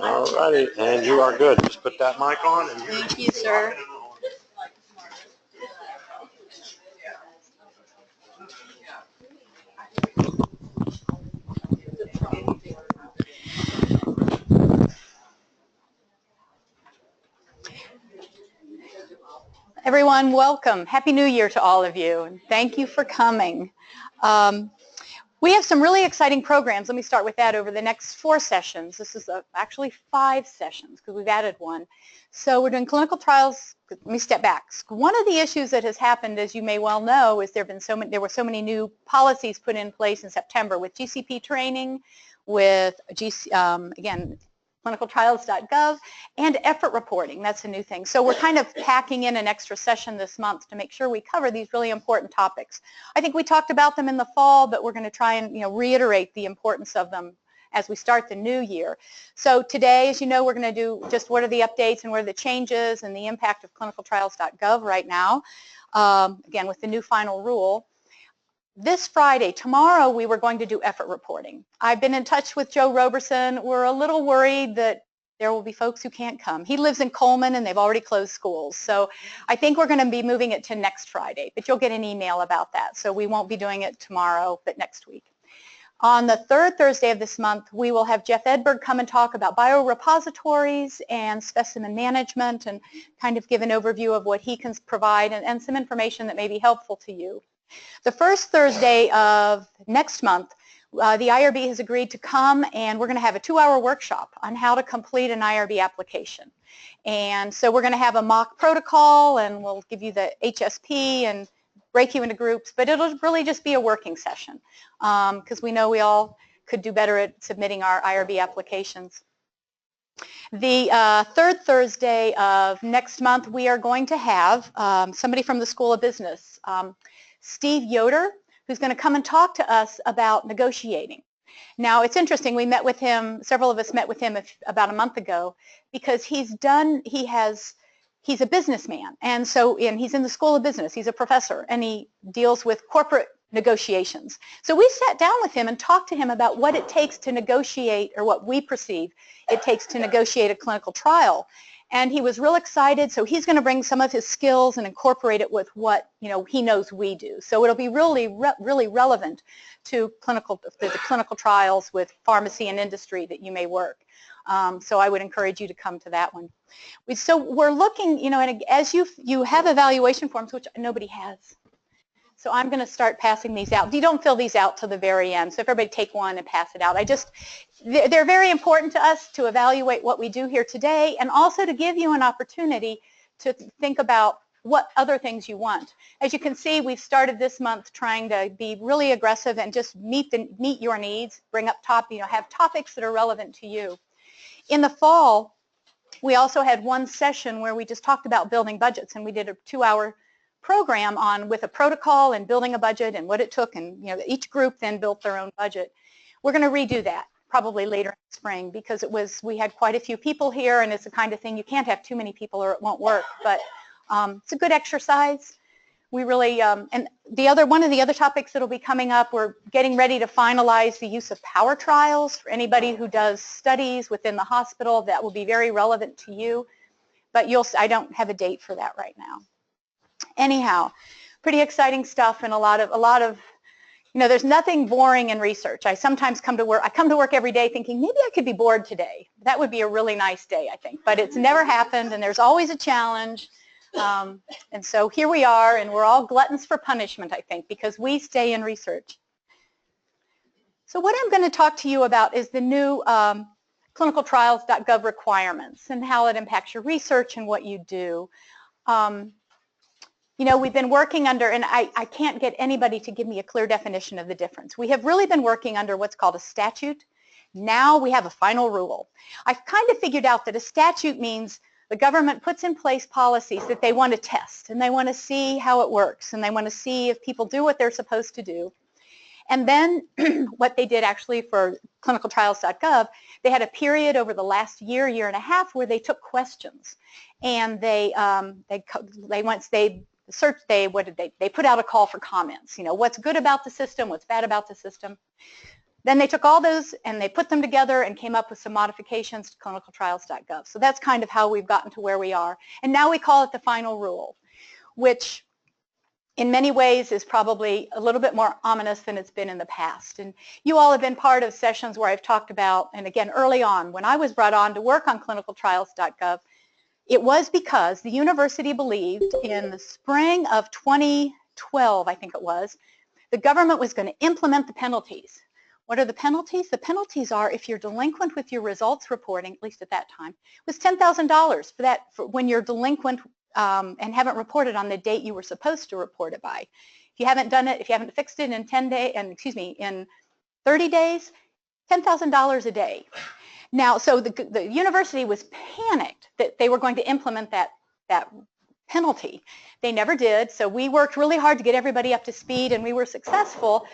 All righty, and you are good. Just put that mic on. And thank you, sir. Everyone, welcome. Happy New Year to all of you, and thank you for coming. We have some really exciting programs. Let me start with that over the next 4 sessions. This is actually 5 sessions because we've added one. So we're doing clinical trials. Let me step back. One of the issues that has happened, as you may well know, is there were so many new policies put in place in September with GCP training, with again, clinicaltrials.gov, and effort reporting. That's a new thing. So we're kind of packing in an extra session this month to make sure we cover these really important topics. I think we talked about them in the fall, but we're going to try and reiterate the importance of them as we start the new year. So today, as you know, we're going to do just what are the updates and what are the changes and the impact of clinicaltrials.gov right now, again, with the new final rule. This Friday, tomorrow, we were going to do effort reporting. I've been in touch with Joe Roberson. We're a little worried that there will be folks who can't come. He lives in Coleman, and they've already closed schools. So I think we're going to be moving it to next Friday, but you'll get an email about that. So we won't be doing it tomorrow, but next week. On the 3rd Thursday of this month, we will have Jeff Edberg come and talk about biorepositories and specimen management and kind of give an overview of what he can provide and some information that may be helpful to you. The first Thursday of next month, the IRB has agreed to come, and we're going to have a 2-hour workshop on how to complete an IRB application. And so we're going to have a mock protocol, and we'll give you the HSP and break you into groups, but it'll really just be a working session because we know we all could do better at submitting our IRB applications. The 3rd Thursday of next month, we are going to have somebody from the School of Business, Steve Yoder, who's going to come and talk to us about negotiating. Now, it's interesting. We met with him, several of us met with him about a month ago, because he's a businessman, and he's in the School of Business. He's a professor, and he deals with corporate negotiations. So we sat down with him and talked to him about what it takes to negotiate, or what we perceive it takes to negotiate a clinical trial. And he was real excited, so he's going to bring some of his skills and incorporate it with what he knows we do. So it'll be really relevant to the clinical trials with pharmacy and industry that you may work. So I would encourage you to come to that one. So we're looking, and as you have evaluation forms, which nobody has. So I'm going to start passing these out. You don't fill these out till the very end. So if everybody take one and pass it out. They're very important to us to evaluate what we do here today, and also to give you an opportunity to think about what other things you want. As you can see, we've started this month trying to be really aggressive and just meet your needs, bring up have topics that are relevant to you. In the fall, we also had one session where we just talked about building budgets, and we did a 2-hour program with a protocol and building a budget and what it took, and each group then built their own budget. We're going to redo that probably later in the spring, because we had quite a few people here, and it's the kind of thing you can't have too many people or it won't work, but it's a good exercise. We really, and one of the other topics that will be coming up, we're getting ready to finalize the use of power trials for anybody who does studies within the hospital. That will be very relevant to you, but I don't have a date for that right now. Anyhow, pretty exciting stuff, and a lot of there's nothing boring in research. I sometimes come to work every day thinking maybe I could be bored today. That would be a really nice day, I think, but it's never happened, and there's always a challenge. And so here we are, and we're all gluttons for punishment, I think, because we stay in research. So what I'm going to talk to you about is the new clinicaltrials.gov requirements and how it impacts your research and what you do. We've been working under, and I can't get anybody to give me a clear definition of the difference. We have really been working under what's called a statute. Now we have a final rule. I've kind of figured out that a statute means the government puts in place policies that they want to test, and they want to see how it works, and they want to see if people do what they're supposed to do. And then what they did actually for clinicaltrials.gov, they had a period over the last year and a half where they took questions, and they put out a call for comments. What's good about the system, what's bad about the system. Then they took all those and they put them together and came up with some modifications to clinicaltrials.gov. So that's kind of how we've gotten to where we are. And now we call it the final rule, which in many ways is probably a little bit more ominous than it's been in the past. And you all have been part of sessions where I've talked about, and again, early on, when I was brought on to work on clinicaltrials.gov, it was because the university believed in the spring of 2012, I think it was, the government was going to implement the penalties. What are the penalties? The penalties are if you're delinquent with your results reporting, at least at that time, was $10,000 for that, for when you're delinquent and haven't reported on the date you were supposed to report it by. If you haven't done it, if you haven't fixed it in 10 days, and in 30 days, $10,000 a day. Now, so the university was panicked that they were going to implement that penalty. They never did, so we worked really hard to get everybody up to speed, and we were successful.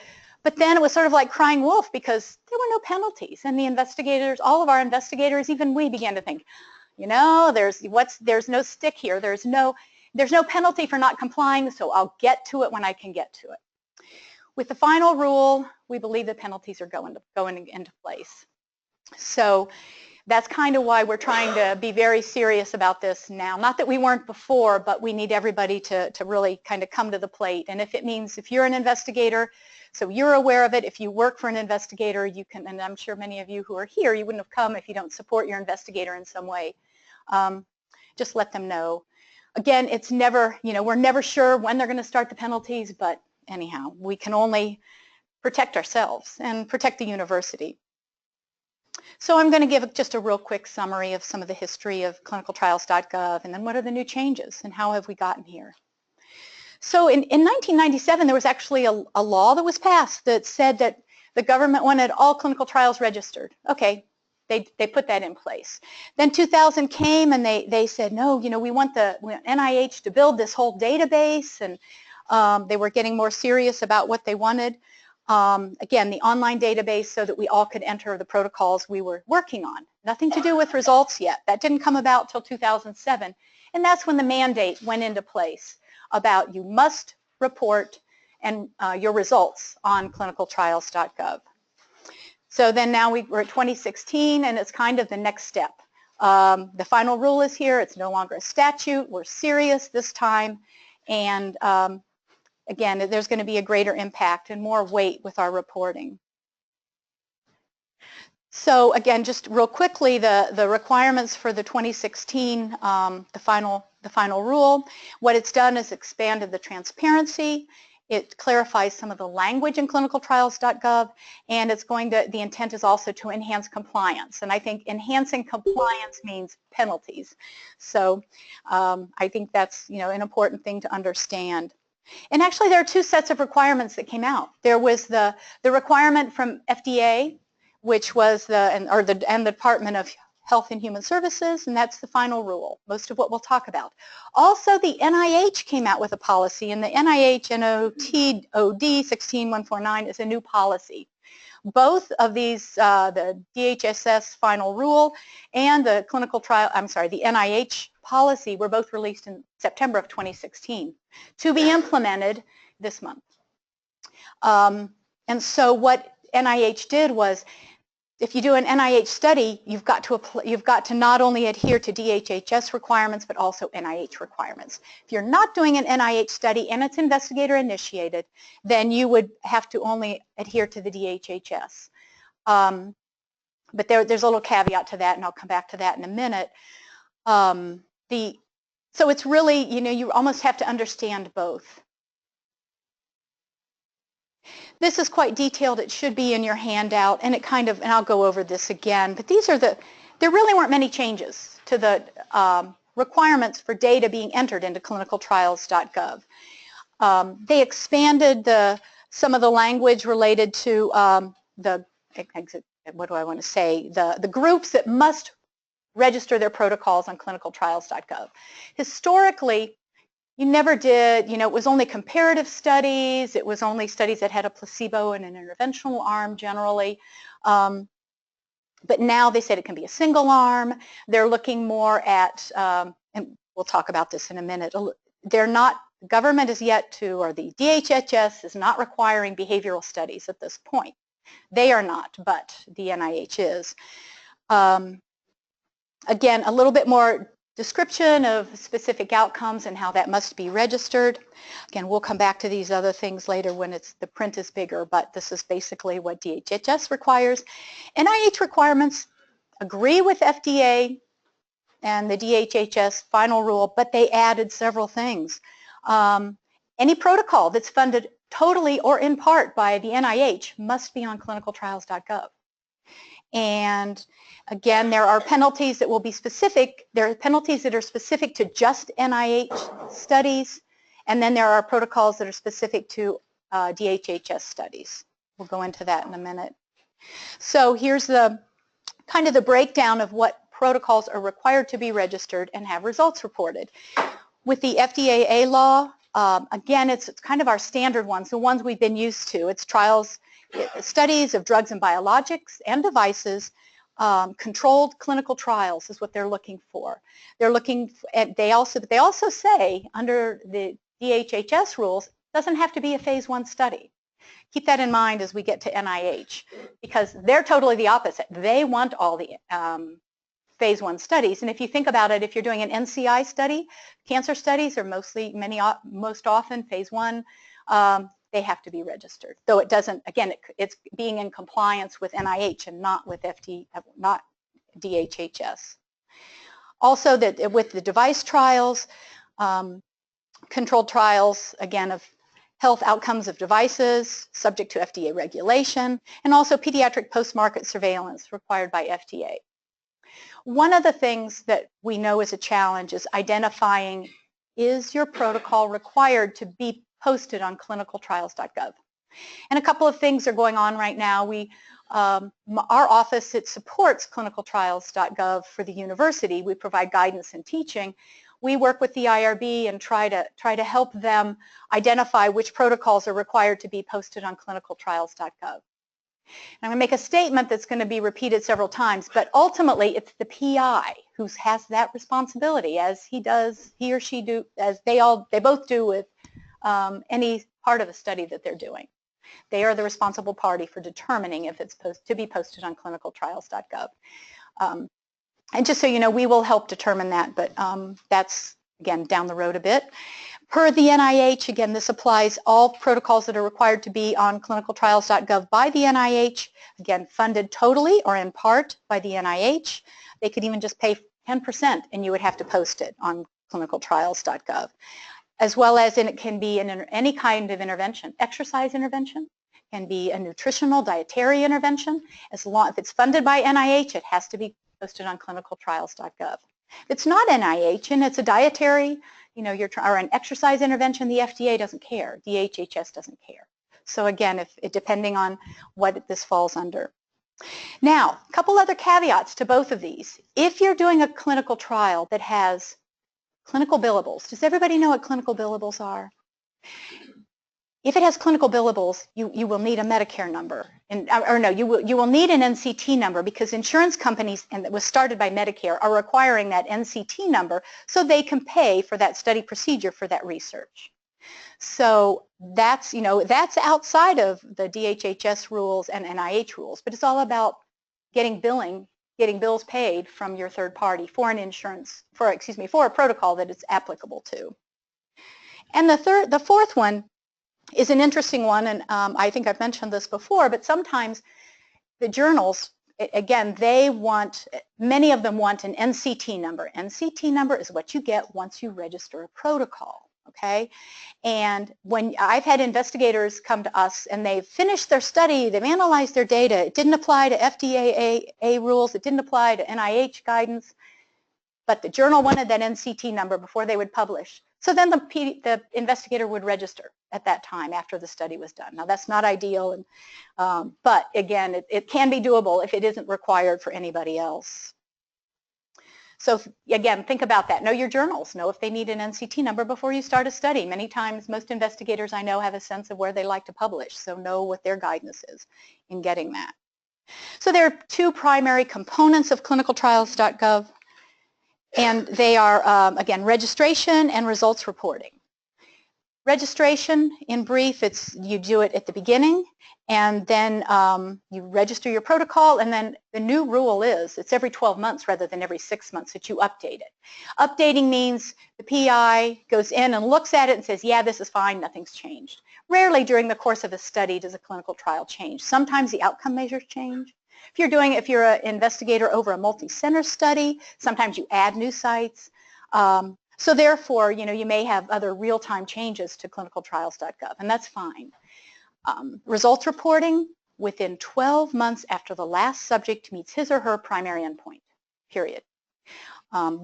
But then it was sort of like crying wolf because there were no penalties, and the investigators, all of our investigators, even we began to think, you know, there's no stick here. There's no penalty for not complying, so I'll get to it when I can get to it. With the final rule, we believe the penalties are going into place. So that's kind of why we're trying to be very serious about this now. Not that we weren't before, but we need everybody to really kind of come to the plate. And if it means if you're an investigator, so you're aware of it, if you work for an investigator, you can, and I'm sure many of you who are here, you wouldn't have come if you don't support your investigator in some way. Just let them know. Again, it's never, you know, we're never sure when they're going to start the penalties, but anyhow, we can only protect ourselves and protect the university. So I'm going to give just a real quick summary of some of the history of clinicaltrials.gov and then what are the new changes and how have we gotten here. So in 1997, there was actually a law that was passed that said that the government wanted all clinical trials registered. Okay, they put that in place. Then 2000 came and they said, no, you know, we want NIH to build this whole database, and they were getting more serious about what they wanted. Again, the online database so that we all could enter the protocols we were working on. Nothing to do with results yet. That didn't come about till 2007. And that's when the mandate went into place about you must report and your results on clinicaltrials.gov. So then now we're at 2016 and it's kind of the next step. The final rule is here. It's no longer a statute. We're serious this time. And again, there's going to be a greater impact and more weight with our reporting. So again, just real quickly, the requirements for the 2016, the final rule, what it's done is expanded the transparency. It clarifies some of the language in clinicaltrials.gov, and it's going to, the intent is also to enhance compliance. And I think enhancing compliance means penalties. So I think that's, you know, an important thing to understand. And actually there are two sets of requirements that came out. There was the requirement from FDA, which was the Department of Health and Human Services, and that's the final rule, most of what we'll talk about. Also, the NIH came out with a policy, and the NIH NOTOD 16149 is a new policy. Both of these, the DHSS final rule and the the NIH policy were both released in September of 2016 to be implemented this month. And so what NIH did was, if you do an NIH study, you've got to not only adhere to DHHS requirements, but also NIH requirements. If you're not doing an NIH study and it's investigator initiated, then you would have to only adhere to the DHHS. But there's a little caveat to that, and I'll come back to that in a minute. So it's really, you know, you almost have to understand both. This is quite detailed. It should be in your handout, and and I'll go over this again, but these are there really weren't many changes to the requirements for data being entered into clinicaltrials.gov. They expanded some of the language related to the groups that must register their protocols on clinicaltrials.gov. Historically, you never did, you know, it was only comparative studies, it was only studies that had a placebo and an interventional arm generally. But now they said it can be a single arm. They're looking more at, and we'll talk about this in a minute, government is yet to, or the DHHS is not requiring behavioral studies at this point. They are not, but the NIH is. Again, a little bit more description of specific outcomes and how that must be registered. Again, we'll come back to these other things later when the print is bigger, but this is basically what DHHS requires. NIH requirements agree with FDA and the DHHS final rule, but they added several things. Any protocol that's funded totally or in part by the NIH must be on clinicaltrials.gov. And again, there are penalties that will be specific. There are penalties that are specific to just NIH studies, and then there are protocols that are specific to DHHS studies. We'll go into that in a minute. So here's the kind of the breakdown of what protocols are required to be registered and have results reported. With the FDAA law, again, it's kind of our standard ones, the ones we've been used to. It's trials, studies of drugs and biologics and devices, controlled clinical trials is what they're looking for. They're looking, they also say under the DHHS rules, it doesn't have to be a phase 1 study. Keep that in mind as we get to NIH, because they're totally the opposite. They want all the phase 1 studies, and if you think about it, if you're doing an NCI study, cancer studies are most often phase 1. They have to be registered, though it doesn't. Again, it's being in compliance with NIH and not with not DHHS. Also, that with the device trials, controlled trials, again, of health outcomes of devices subject to FDA regulation, and also pediatric post-market surveillance required by FDA. One of the things that we know is a challenge is identifying, is your protocol required to be posted on clinicaltrials.gov? And a couple of things are going on right now. Our office, it supports clinicaltrials.gov for the university. We provide guidance and teaching. We work with the IRB and try to help them identify which protocols are required to be posted on clinicaltrials.gov. I'm going to make a statement that's going to be repeated several times, but ultimately it's the PI who has that responsibility, as he or she do, as they both do with any part of the study that they're doing. They are the responsible party for determining if it's to be posted on clinicaltrials.gov. And just so you know, we will help determine that, but that's, again, down the road a bit. Per the NIH, again, this applies all protocols that are required to be on clinicaltrials.gov by the NIH, again, funded totally or in part by the NIH. They could even just pay 10% and you would have to post it on clinicaltrials.gov. As well as it can be in any kind of intervention. Exercise intervention can be a nutritional, dietary intervention. As long as it's funded by NIH, it has to be posted on clinicaltrials.gov. If it's not NIH and it's a dietary, or an exercise intervention, the FDA doesn't care. DHHS doesn't care. So again, depending on what this falls under. Now, a couple other caveats to both of these. If you're doing a clinical trial that has clinical billables, does everybody know what clinical billables are? If it has clinical billables, you will need a Medicare number, you will need an NCT number, because insurance companies, and that was started by Medicare, are requiring that NCT number so they can pay for that study procedure for that research. So that's outside of the DHHS rules and NIH rules, but it's all about getting bills paid from your third party for for a protocol that it's applicable to. And the fourth one is an interesting one, and I think I've mentioned this before, but sometimes the journals, again, many of them want an NCT number. NCT number is what you get once you register a protocol, okay? And when I've had investigators come to us and they've finished their study, they've analyzed their data, it didn't apply to FDAA rules, it didn't apply to NIH guidance, but the journal wanted that NCT number before they would publish. So then the investigator would register at that time after the study was done. Now that's not ideal, but again, it can be doable if it isn't required for anybody else. So again, think about that. Know your journals. Know if they need an NCT number before you start a study. Many times, most investigators I know have a sense of where they like to publish, so know what their guidance is in getting that. So there are two primary components of clinicaltrials.gov. And they are, again, registration and results reporting. Registration, in brief, you do it at the beginning, And then you register your protocol, and then the new rule is it's every 12 months rather than every 6 months that you update it. Updating means the PI goes in and looks at it and says, yeah, this is fine, nothing's changed. Rarely during the course of a study does a clinical trial change. Sometimes the outcome measures change. If you're an investigator over a multi-center study, sometimes you add new sites. So therefore, you may have other real-time changes to clinicaltrials.gov, and that's fine. Results reporting within 12 months after the last subject meets his or her primary endpoint, period.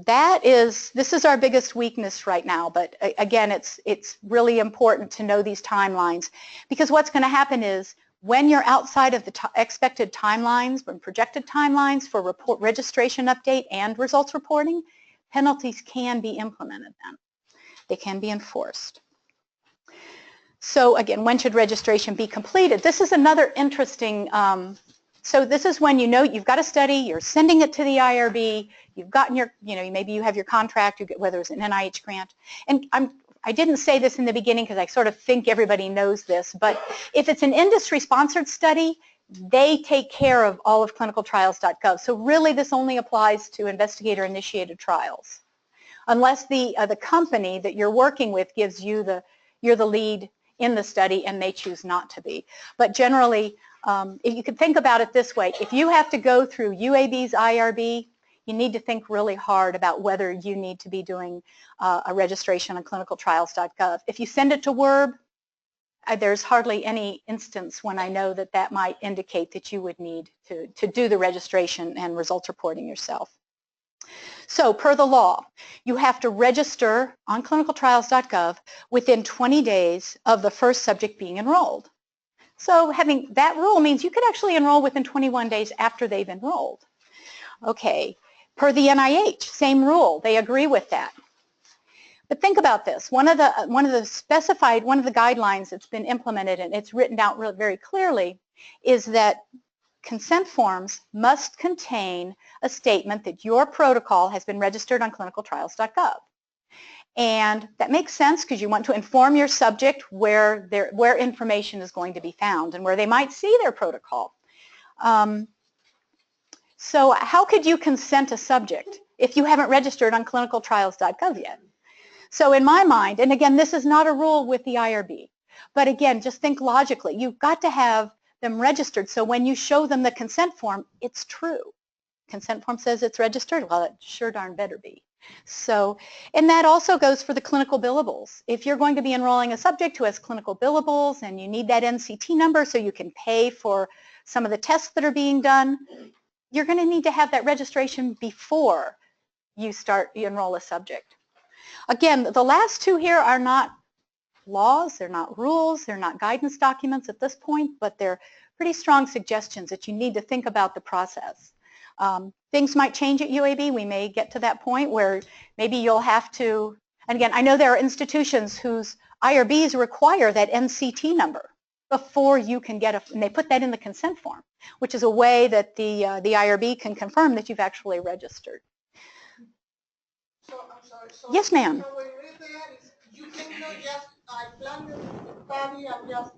This is our biggest weakness right now, but again, it's really important to know these timelines, because what's going to happen is when you're outside of the expected timelines, when projected timelines for registration update and results reporting, penalties can be implemented then. They can be enforced. So again, when should registration be completed? This is another interesting, so this is when you've got a study, you're sending it to the IRB, you've gotten your, maybe you have your contract, whether it's an NIH grant. And I didn't say this in the beginning because I sort of think everybody knows this, but if it's an industry-sponsored study, they take care of all of clinicaltrials.gov. So really this only applies to investigator-initiated trials. Unless the company that you're working with gives you you're the lead in the study and they choose not to be. But generally, if you could think about it this way, if you have to go through UAB's IRB, you need to think really hard about whether you need to be doing a registration on clinicaltrials.gov. If you send it to WERB, there's hardly any instance when I know that might indicate that you would need to do the registration and results reporting yourself. So per the law, you have to register on clinicaltrials.gov within 20 days of the first subject being enrolled. So having that rule means you could actually enroll within 21 days after they've enrolled. Okay, per the NIH, same rule, they agree with that. But think about this, one of the guidelines that's been implemented, and it's written out very clearly, is that consent forms must contain a statement that your protocol has been registered on clinicaltrials.gov. And that makes sense because you want to inform your subject where information is going to be found and where they might see their protocol. So how could you consent a subject if you haven't registered on clinicaltrials.gov yet? So in my mind, and again, this is not a rule with the IRB, but again, just think logically. You've got to have them registered, so when you show them the consent form, it's true. Consent form says it's registered, well, it sure darn better be. So, and that also goes for the clinical billables. If you're going to be enrolling a subject who has clinical billables and you need that NCT number so you can pay for some of the tests that are being done, you're going to need to have that registration before you enroll a subject. Again, the last two here are not laws, they're not rules, they're not guidance documents at this point, but they're pretty strong suggestions that you need to think about the process. Things might change at UAB. We may get to that point where maybe you'll have to, and again, I know there are institutions whose IRBs require that NCT number before you can get and they put that in the consent form, which is a way that the IRB can confirm that you've actually registered. So, I'm sorry. So, yes, ma'am. So when you read there, you cannot just, I plan the study and just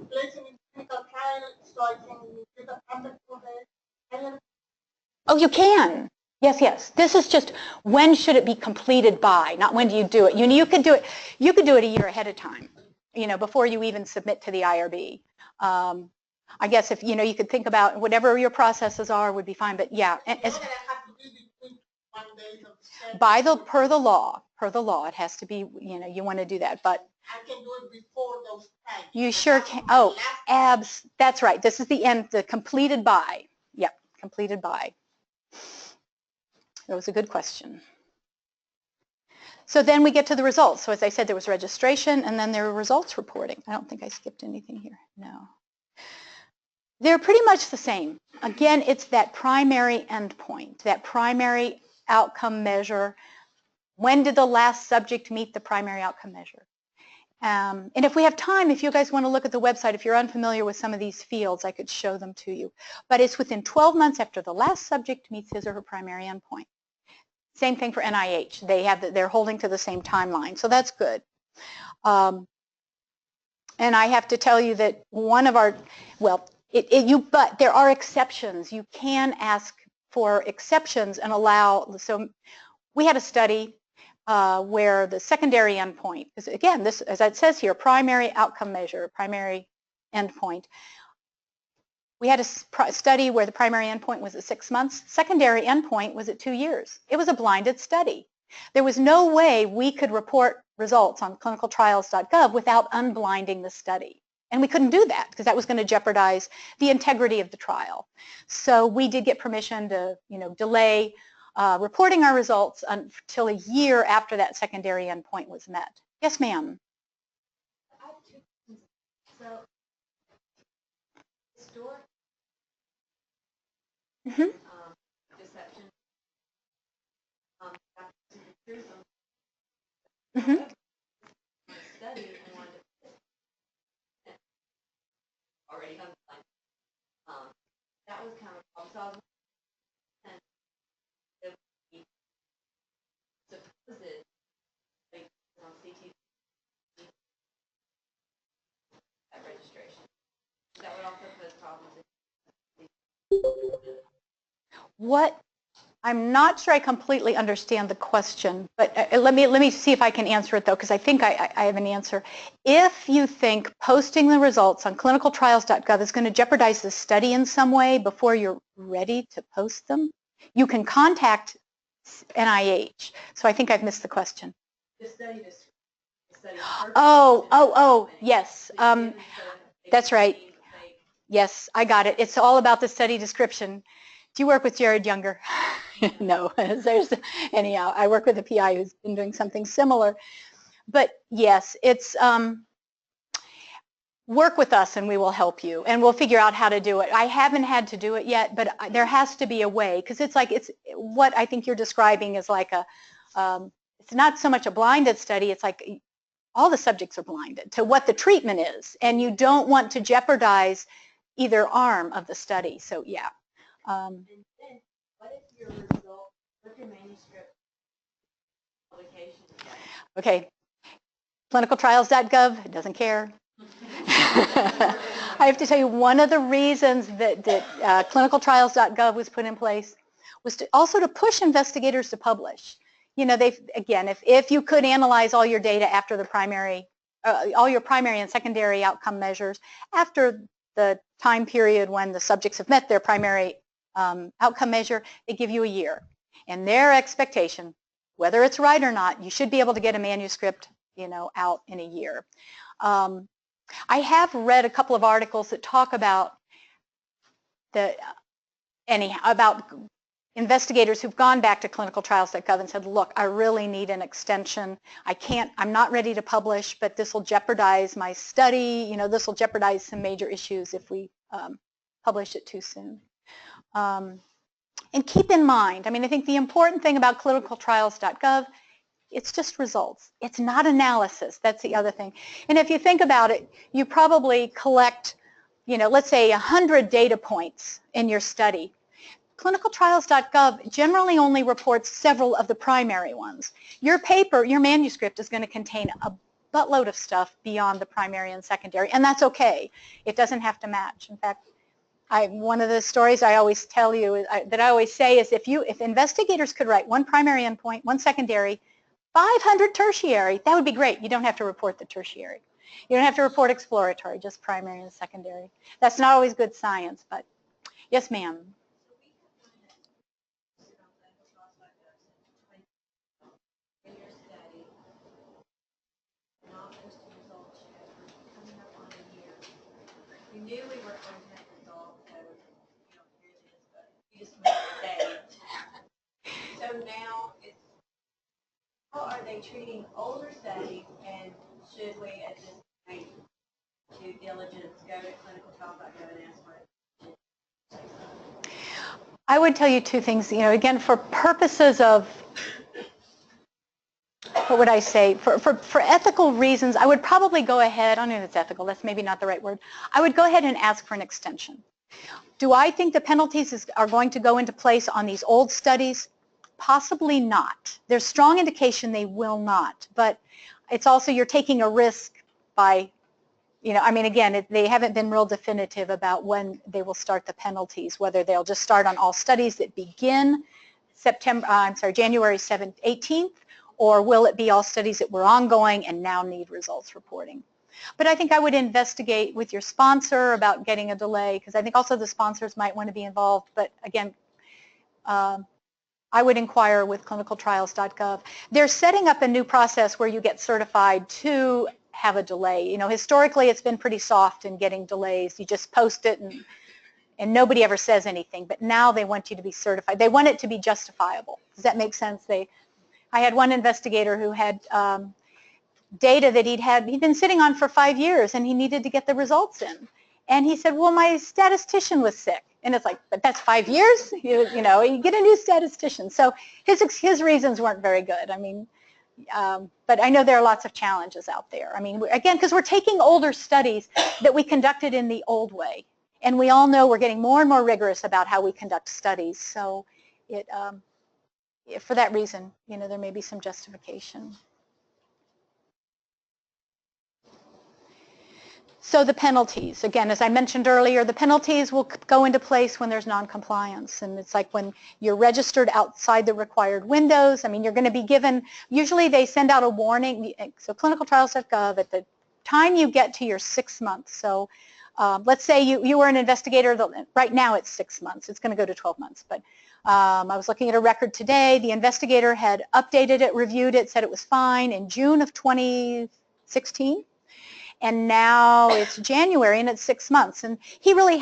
place it in clinical trial so I can get a contact for the. Oh, you can. Yes, yes. This is just when should it be completed by, not when do you do it. You could do it. You could do it a year ahead of time, before you even submit to the IRB. I guess if you could think about whatever your processes are would be fine. But yeah, per the law, it has to be. You want to do that, but I can do it before those times. You sure can. Oh, abs. That's right. This is the end. The completed by. Yep, completed by. That was a good question. So then we get to the results. So as I said, there was registration and then there were results reporting. I don't think I skipped anything here. No. They're pretty much the same. Again, it's that primary endpoint, that primary outcome measure. When did the last subject meet the primary outcome measure? And if we have time, if you guys want to look at the website, if you're unfamiliar with some of these fields, I could show them to you. But it's within 12 months after the last subject meets his or her primary endpoint. Same thing for NIH. They're holding to the same timeline, so that's good. And I have to tell you that one of our, well, but there are exceptions. You can ask for exceptions and allow, so we had a study where the secondary endpoint, is again, this, as it says here, primary outcome measure, primary endpoint. We had a study where the primary endpoint was at 6 months. Secondary endpoint was at 2 years. It was a blinded study. There was no way we could report results on clinicaltrials.gov without unblinding the study. And we couldn't do that because that was going to jeopardize the integrity of the trial. So we did get permission to, delay reporting our results until a year after that secondary endpoint was met. Yes, ma'am. So, historic deception, study and wanted to already done. That was kind of a problem. So I was supposed like on CT at registration. That would also pose problems. What? I'm not sure I completely understand the question, but let me see if I can answer it though, because I think I have an answer. If you think posting the results on clinicaltrials.gov is going to jeopardize the study in some way before you're ready to post them, you can contact NIH. So I think I've missed the question. The study yes. That's right. Yes, I got it. It's all about the study description. Do you work with Jared Younger? No, anyhow, I work with a PI who's been doing something similar. But yes, it's work with us and we will help you and we'll figure out how to do it. I haven't had to do it yet, but there has to be a way because it's what I think you're describing is like it's not so much a blinded study, it's like all the subjects are blinded to what the treatment is and you don't want to jeopardize either arm of the study. So yeah. And then, what if your result, what your manuscript publication is like? Okay, clinicaltrials.gov, it doesn't care. I have to tell you, one of the reasons that clinicaltrials.gov was put in place was also to push investigators to publish. Again, if you could analyze all your data after the primary, all your primary and secondary outcome measures after the time period when the subjects have met their primary outcome measure, they give you a year. And their expectation, whether it's right or not, you should be able to get a manuscript, out in a year. I have read a couple of articles that talk about about investigators who've gone back to clinicaltrials.gov and said, look, I really need an extension. I'm not ready to publish, but this will jeopardize my study. This will jeopardize some major issues if we publish it too soon. And keep in mind, I think the important thing about clinicaltrials.gov, it's just results. It's not analysis. That's the other thing. And if you think about it, you probably collect, let's say 100 data points in your study. Clinicaltrials.gov generally only reports several of the primary ones. Your paper, your manuscript is going to contain a buttload of stuff beyond the primary and secondary, and that's okay. It doesn't have to match. In fact, one of the stories I always tell you that I always say is if investigators could write one primary endpoint, one secondary, 500 tertiary, that would be great. You don't have to report the tertiary. You don't have to report exploratory, just primary and secondary. That's not always good science, but yes, ma'am. We knew we were going to make results, so you don't hear this, but we just made a day. So now how are they treating older studies, and should we at this point due diligence go to clinicaltrials.gov and ask for it? I would tell you two things. Again, for purposes of what would I say? For ethical reasons, I would probably go ahead, I don't know if it's ethical, that's maybe not the right word. I would go ahead and ask for an extension. Do I think the penalties are going to go into place on these old studies? Possibly not. There's strong indication they will not, but it's also you're taking a risk by I mean, again, they haven't been real definitive about when they will start the penalties, whether they'll just start on all studies that begin January 7th, 18th, or will it be all studies that were ongoing and now need results reporting. But I think I would investigate with your sponsor about getting a delay, because I think also the sponsors might want to be involved. But again, I would inquire with clinicaltrials.gov. They're setting up a new process where you get certified to have a delay. Historically it's been pretty soft in getting delays. You just post it and nobody ever says anything. But now they want you to be certified. They want it to be justifiable. Does that make sense? I had one investigator who had data that he'd been sitting on for 5 years, and he needed to get the results in. And he said, well, my statistician was sick. And it's like, but that's 5 years? You get a new statistician. So his reasons weren't very good. I mean, but I know there are lots of challenges out there. I mean, again, because we're taking older studies that we conducted in the old way. And we all know we're getting more and more rigorous about how we conduct studies. So for that reason, there may be some justification. So the penalties, again, as I mentioned earlier, the penalties will go into place when there's noncompliance. And it's like when you're registered outside the required windows. I mean, you're going to be given, usually they send out a warning. So clinicaltrials.gov, at the time you get to your 6 months. So let's say you were an investigator, right now it's 6 months. It's going to go to 12 months. But I was looking at a record today. The investigator had updated it, reviewed it, said it was fine in June of 2016. And now it's January, and it's 6 months. And he really,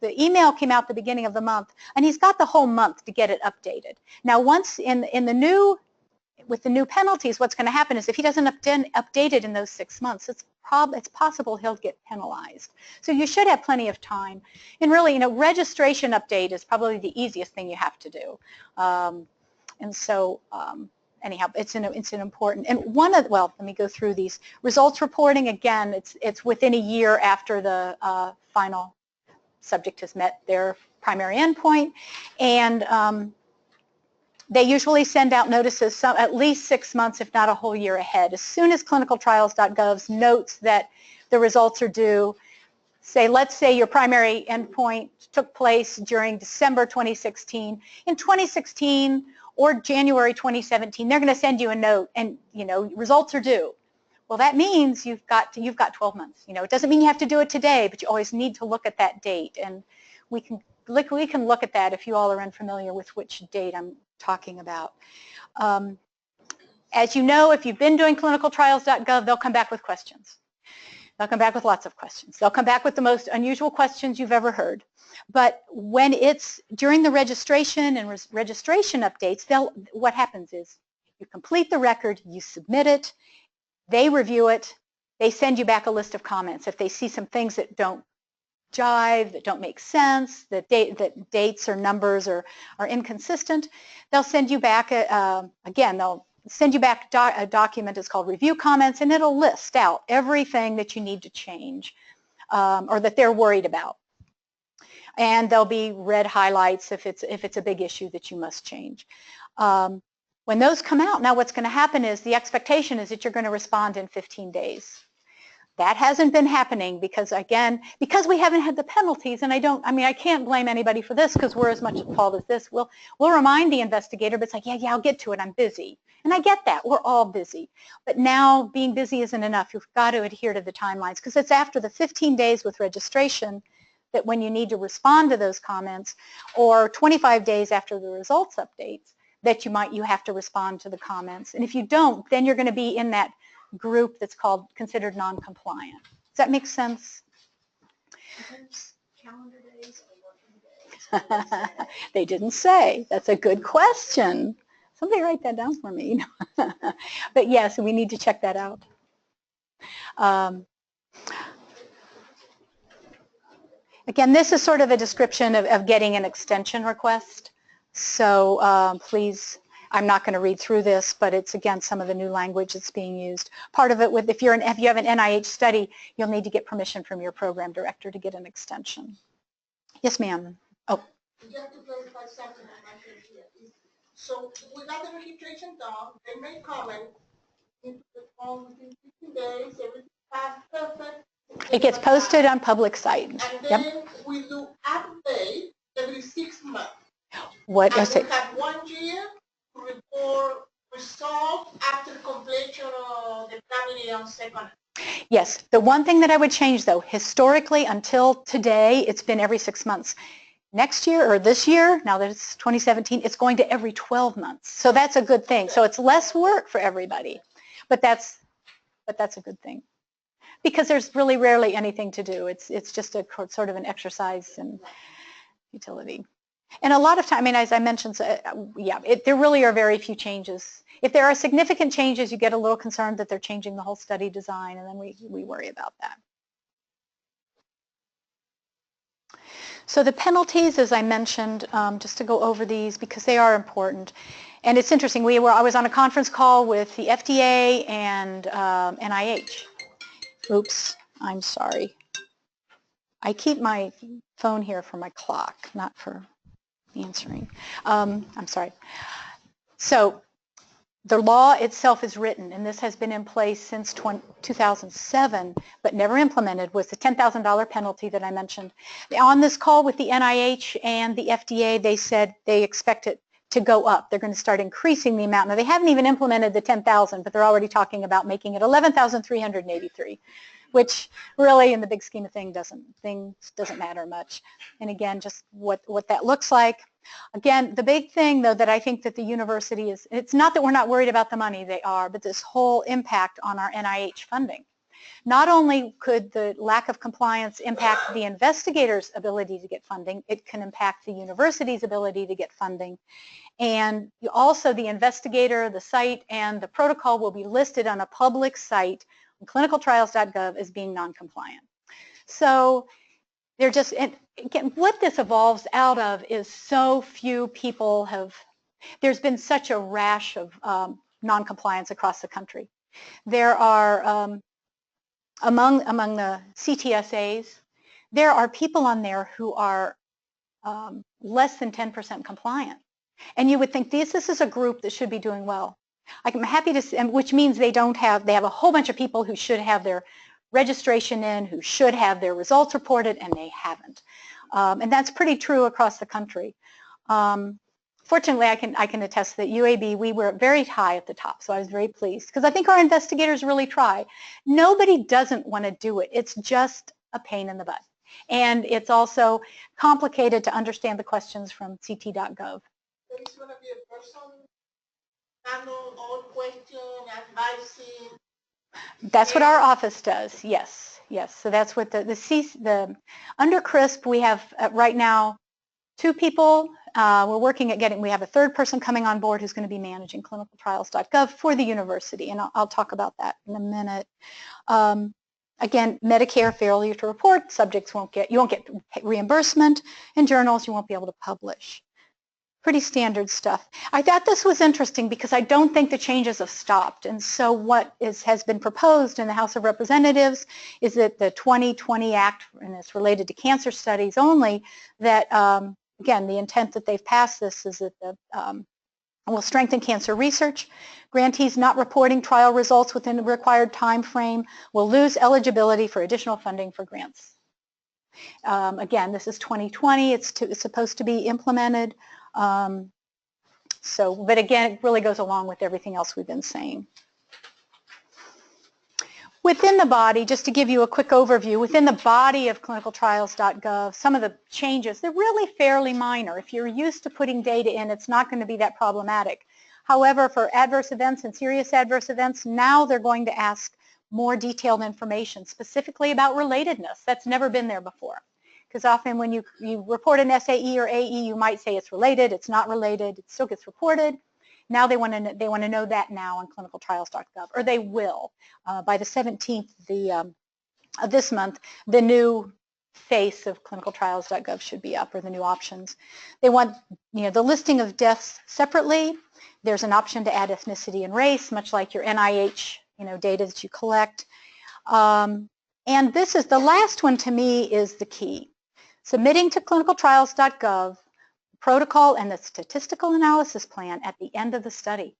the email came out the beginning of the month, and he's got the whole month to get it updated. Now, once with the new penalties, what's going to happen is if he doesn't update it in those 6 months, it's possible he'll get penalized. So you should have plenty of time. And really, registration update is probably the easiest thing you have to do. And so, anyhow, it's an important, and well, let me go through these. Results reporting, again, it's within a year after the final subject has met their primary endpoint, and they usually send out notices at least 6 months, if not a whole year ahead. As soon as clinicaltrials.gov notes that the results are due, let's say your primary endpoint took place during December 2016. In 2016, or January 2017, they're going to send you a note, and results are due. Well, that means you've got 12 months. It doesn't mean you have to do it today, but you always need to look at that date, and we can look at that if you all are unfamiliar with which date I'm talking about. As you know, if you've been doing clinicaltrials.gov, they'll come back with questions. They'll come back with lots of questions. They'll come back with the most unusual questions you've ever heard. But when it's during the registration and registration updates, what happens is you complete the record, you submit it, they review it, they send you back a list of comments. If they see some things that don't jive, that don't make sense, that dates or numbers are inconsistent, they'll send you back, again, they'll send you back a document. It's called review comments, and it'll list out everything that you need to change or that they're worried about. And there'll be red highlights if it's a big issue that you must change. When those come out, now what's going to happen is the expectation is that you're going to respond in 15 days. That hasn't been happening because we haven't had the penalties, and I can't blame anybody for this because we're as much at fault as this. We'll remind the investigator, but it's like, yeah, I'll get to it, I'm busy. And I get that, we're all busy. But now being busy isn't enough. You've got to adhere to the timelines because it's after the 15 days with registration that when you need to respond to those comments, or 25 days after the results updates, that you have to respond to the comments. And if you don't, then you're going to be in that group that's considered non-compliant. Does that make sense? Calendar days or working days? They didn't say. That's a good question. Somebody write that down for me. But yes, we need to check that out. Again, this is sort of a description of getting an extension request. So please, I'm not going to read through this, but it's, again, some of the new language that's being used. Part of it, if you have an NIH study, you'll need to get permission from your program director to get an extension. Yes, ma'am. Oh. Just to clarify something on my page here. So we got the registration done. They made comment into the form within 15 days. Everything passed perfect. It gets posted on public site. And Yep. then we do update every 6 months. What And is we it? have 1 year to report results after completion of the primary and secondary. Yes. The one thing that I would change, though, historically until today, it's been every 6 months. Next year or this year, now that it's 2017, it's going to every 12 months. So that's a good thing. So it's less work for everybody. But that's a good thing. Because there's really rarely anything to do. It's just a sort of an exercise in utility. And a lot of time, I mean, as I mentioned, yeah, there really are very few changes. If there are significant changes, you get a little concerned that they're changing the whole study design, and then we worry about that. So the penalties, as I mentioned, just to go over these because they are important. And it's interesting, I was on a conference call with the FDA and NIH. Oops, I'm sorry. I keep my phone here for my clock, not for answering. I'm sorry. So the law itself is written, and this has been in place since 2007, but never implemented, was the $10,000 penalty that I mentioned. On this call with the NIH and the FDA, they said they expect it to go up. They're going to start increasing the amount. Now, they haven't even implemented the 10,000, but they're already talking about making it 11,383, which really, in the big scheme of things doesn't matter much. And again, just what that looks like. Again, the big thing, though, that I think that the university is, it's not that we're not worried about the money, they are, but this whole impact on our NIH funding. Not only could the lack of compliance impact the investigator's ability to get funding, it can impact the university's ability to get funding. And also the investigator, the site, and the protocol will be listed on a public site on clinicaltrials.gov as being non-compliant. So they're just, and again, what this evolves out of is so few people there's been such a rash of non-compliance across the country. There are, among the CTSAs, there are people on there who are less than 10% compliant. And you would think this is a group that should be doing well. I'm happy to see, which means they have a whole bunch of people who should have their registration in, who should have their results reported, and they haven't. And that's pretty true across the country. Fortunately, I can attest that UAB, we were very high at the top, so I was very pleased because I think our investigators really try. Nobody doesn't want to do it. It's just a pain in the butt. And it's also complicated to understand the questions from ct.gov. There is going to be a person handle all questions, advising. That's what our office does, yes, yes. So that's what under CRISP, we have right now 2 people. We're working at we have a 3rd person coming on board who's going to be managing clinicaltrials.gov for the university, and I'll talk about that in a minute. Again, Medicare failure to report, subjects you won't get reimbursement, and journals you won't be able to publish. Pretty standard stuff. I thought this was interesting because I don't think the changes have stopped. And so what has been proposed in the House of Representatives is that the 2020 Act, and it's related to cancer studies only, that, again, the intent that they've passed this is that will strengthen cancer research. Grantees not reporting trial results within the required time frame will lose eligibility for additional funding for grants. Again, this is 2020. It's supposed to be implemented. But again, it really goes along with everything else we've been saying. Within the body, just to give you a quick overview, within the body of clinicaltrials.gov, some of the changes, they're really fairly minor. If you're used to putting data in, it's not going to be that problematic. However, for adverse events and serious adverse events, now they're going to ask more detailed information, specifically about relatedness. That's never been there before. Because often when you report an SAE or AE, you might say it's related, it's not related, it still gets reported. Now they want to know that now on clinicaltrials.gov, or they will. By the 17th of this month, the new face of clinicaltrials.gov should be up, or the new options. They want the listing of deaths separately. There's an option to add ethnicity and race, much like your NIH data that you collect. And this is the last one, to me, is the key. Submitting to clinicaltrials.gov protocol and the statistical analysis plan at the end of the study.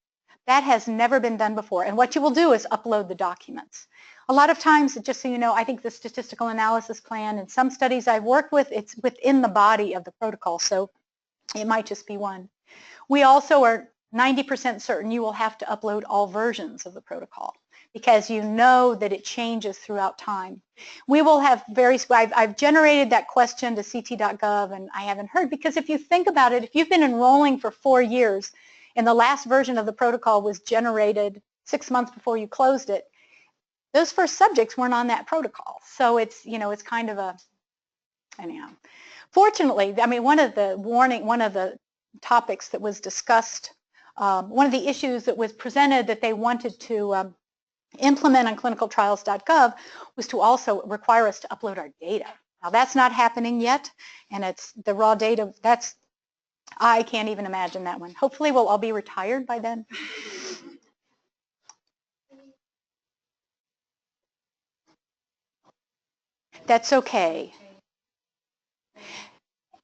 That has never been done before. And what you will do is upload the documents. A lot of times, just so you know, I think the statistical analysis plan in some studies I've worked with, it's within the body of the protocol, so it might just be one. We also are 90% certain you will have to upload all versions of the protocol because you know that it changes throughout time. We will have I've generated that question to ct.gov and I haven't heard, because if you think about it, if you've been enrolling for 4 years and the last version of the protocol was generated 6 months before you closed it, those first subjects weren't on that protocol. So it's, you know, it's kind of a, anyhow. Fortunately, I mean, one of the topics that was discussed, one of the issues that was presented that they wanted to implement on clinicaltrials.gov was to also require us to upload our data. Now that's not happening yet, and it's the raw data, I can't even imagine that one. Hopefully we'll all be retired by then. That's okay.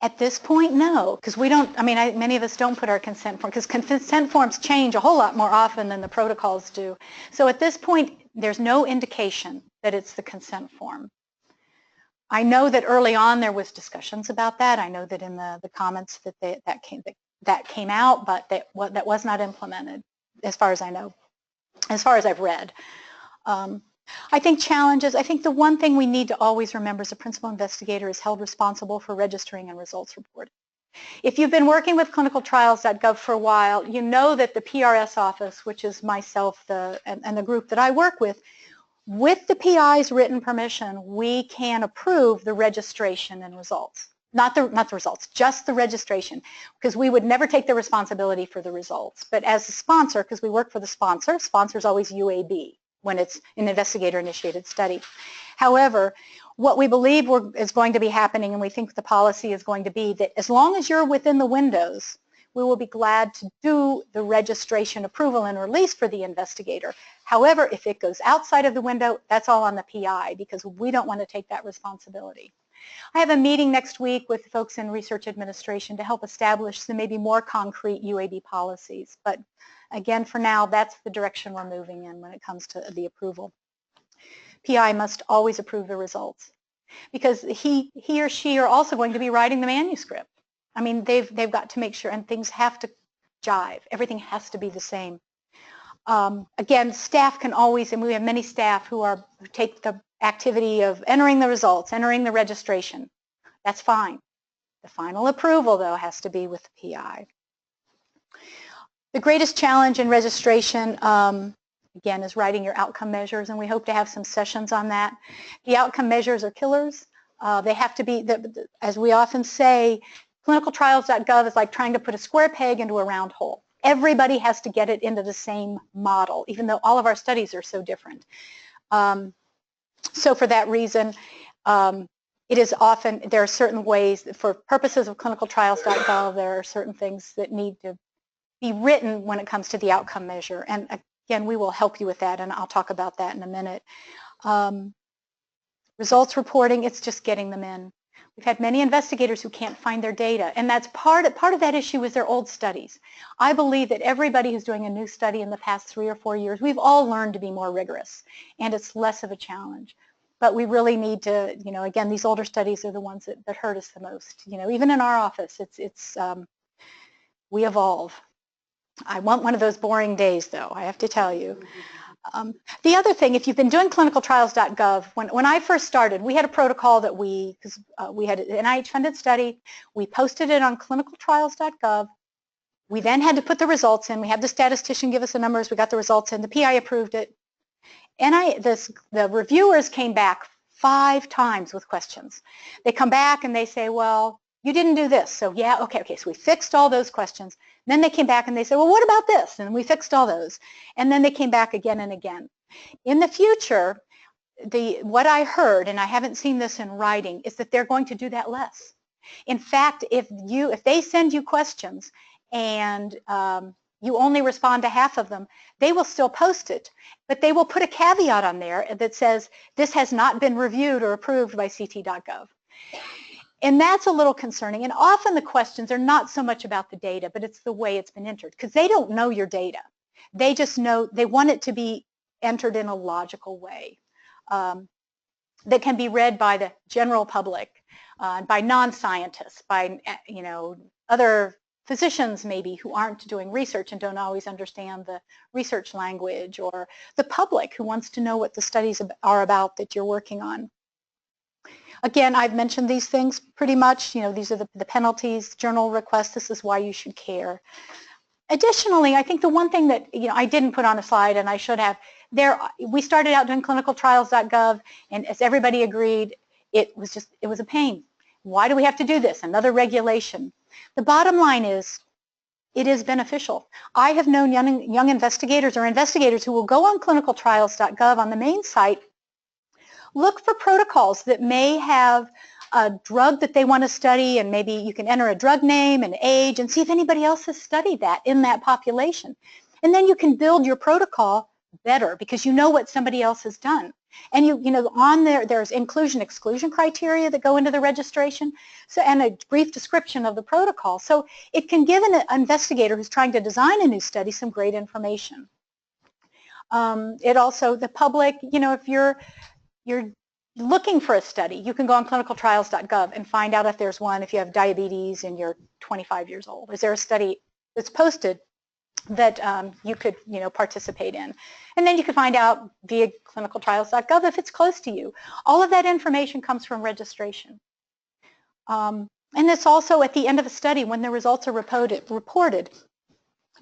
At this point, no, because we don't, I mean, many of us don't put our consent form, because consent forms change a whole lot more often than the protocols do. So at this point, there's no indication that it's the consent form. I know that early on there was discussions about that. I know that in the comments that came out, but that was not implemented, as far as I know, as far as I've read. I think challenges, I think the one thing we need to always remember is a principal investigator is held responsible for registering and results reporting. If you've been working with clinicaltrials.gov for a while, you know that the PRS office, which is myself and the group that I work with the PI's written permission, we can approve the registration and results. Not the results, just the registration, because we would never take the responsibility for the results. But as a sponsor, because we work for the sponsor, sponsor's always UAB when it's an investigator-initiated study. However, what we believe is going to be happening, and we think the policy is going to be that as long as you're within the windows, we will be glad to do the registration, approval, and release for the investigator. However, if it goes outside of the window, that's all on the PI, because we don't want to take that responsibility. I have a meeting next week with folks in research administration to help establish some maybe more concrete UAB policies. But again, for now, that's the direction we're moving in when it comes to the approval. PI must always approve the results because he or she are also going to be writing the manuscript. I mean, they've got to make sure, and things have to jive. Everything has to be the same. Again, staff can always, and we have many staff who take the activity of entering the results, entering the registration. That's fine. The final approval, though, has to be with the PI. The greatest challenge in registration, again, is writing your outcome measures, and we hope to have some sessions on that. The outcome measures are killers. They have to be, as we often say, clinicaltrials.gov is like trying to put a square peg into a round hole. Everybody has to get it into the same model, even though all of our studies are so different. So for that reason, it is often, there are certain ways, for purposes of clinicaltrials.gov, there are certain things that need to be written when it comes to the outcome measure. And again, we will help you with that, and I'll talk about that in a minute. Results reporting, it's just getting them in. We've had many investigators who can't find their data, and that's part of that issue is their old studies. I believe that everybody who's doing a new study in the past 3 or 4 years, we've all learned to be more rigorous, and it's less of a challenge. But we really need to, you know, again, these older studies are the ones that hurt us the most. You know, even in our office, we evolve. I want one of those boring days, though, I have to tell you. The other thing, if you've been doing clinicaltrials.gov, when I first started, we had a protocol that we had an NIH-funded study. We posted it on clinicaltrials.gov. We then had to put the results in. We had the statistician give us the numbers. We got the results in. The PI approved it. The reviewers came back 5 times with questions. They come back and they say, well, you didn't do this. So yeah, okay. So we fixed all those questions. Then they came back and they said, well, what about this? And we fixed all those. And then they came back again and again. In the future, what I heard, and I haven't seen this in writing, is that they're going to do that less. In fact, if they send you questions and you only respond to half of them, they will still post it, but they will put a caveat on there that says, this has not been reviewed or approved by ct.gov. And that's a little concerning. And often the questions are not so much about the data, but it's the way it's been entered, because they don't know your data. They just know they want it to be entered in a logical way that can be read by the general public, by non-scientists, by other physicians maybe who aren't doing research and don't always understand the research language, or the public who wants to know what the studies are about that you're working on. Again, I've mentioned these things pretty much. These are the penalties, journal requests. This is why you should care. Additionally, I think the one thing that I didn't put on a slide, and I should have, we started out doing clinicaltrials.gov, and as everybody agreed, it was a pain. Why do we have to do this? Another regulation. The bottom line is, it is beneficial. I have known young investigators or investigators who will go on clinicaltrials.gov on the main site, look for protocols that may have a drug that they want to study, and maybe you can enter a drug name and age and see if anybody else has studied that in that population. And then you can build your protocol better because you know what somebody else has done. And on there's inclusion-exclusion criteria that go into the registration, and a brief description of the protocol. So it can give an investigator who's trying to design a new study some great information. It also, the public, if you're looking for a study, you can go on clinicaltrials.gov and find out if there's one if you have diabetes and you're 25 years old. Is there a study that's posted that you could participate in? And then you can find out via clinicaltrials.gov if it's close to you. All of that information comes from registration. And it's also at the end of a study when the results are reported.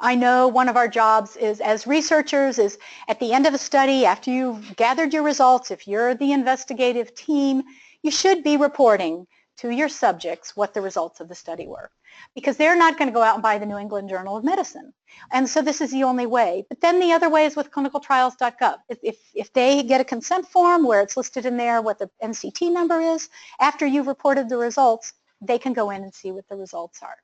I know one of our jobs is, as researchers, is at the end of a study, after you've gathered your results, if you're the investigative team, you should be reporting to your subjects what the results of the study were, because they're not going to go out and buy the New England Journal of Medicine. And so this is the only way. But then the other way is with clinicaltrials.gov. If they get a consent form where it's listed in there what the NCT number is, after you've reported the results, they can go in and see what the results are.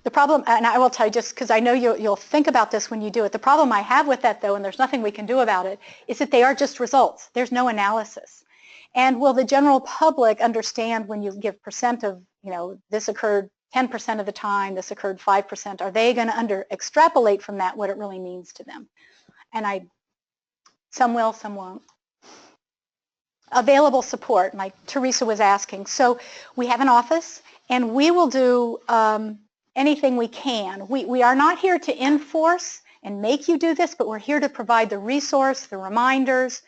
The problem, and I will tell you just because I know you'll think about this when you do it, the problem I have with that, though, and there's nothing we can do about it, is that they are just results. There's no analysis. And will the general public understand when you give percent of, this occurred 10% of the time, this occurred 5%, are they going to extrapolate from that what it really means to them? And some will, some won't. Available support, like Teresa was asking. So we have an office, and we will do anything we can. We are not here to enforce and make you do this, but we're here to provide the resource, the reminders.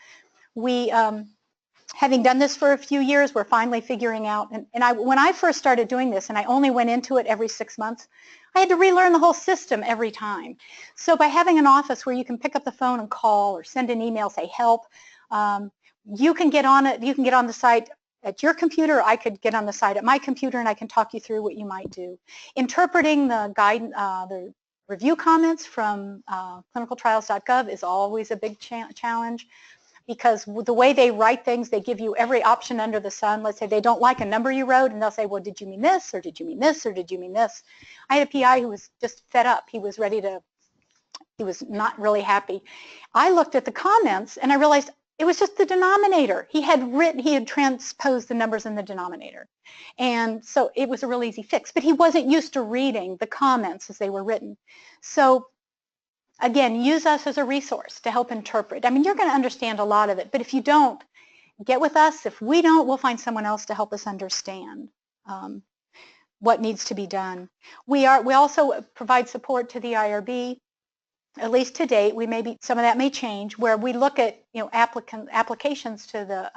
Having done this for a few years, we're finally figuring out, when I first started doing this, and I only went into it every 6 months, I had to relearn the whole system every time. So by having an office where you can pick up the phone and call or send an email, say help, you can get on it, you can get on the site at your computer. I could get on the site at my computer and I can talk you through what you might do. Interpreting the the review comments from clinicaltrials.gov is always a big challenge, because the way they write things, they give you every option under the sun. Let's say they don't like a number you wrote, and they'll say, well, did you mean this, or did you mean this, or did you mean this? I had a PI who was just fed up. He was not really happy. I looked at the comments and I realized it was just the denominator. He had transposed the numbers in the denominator. And so it was a real easy fix, but he wasn't used to reading the comments as they were written. So again, use us as a resource to help interpret. I mean, you're going to understand a lot of it, but if you don't, get with us. If we don't, we'll find someone else to help us understand what needs to be done. We also provide support to the IRB. At least to date, some of that may change, where we look at applications to the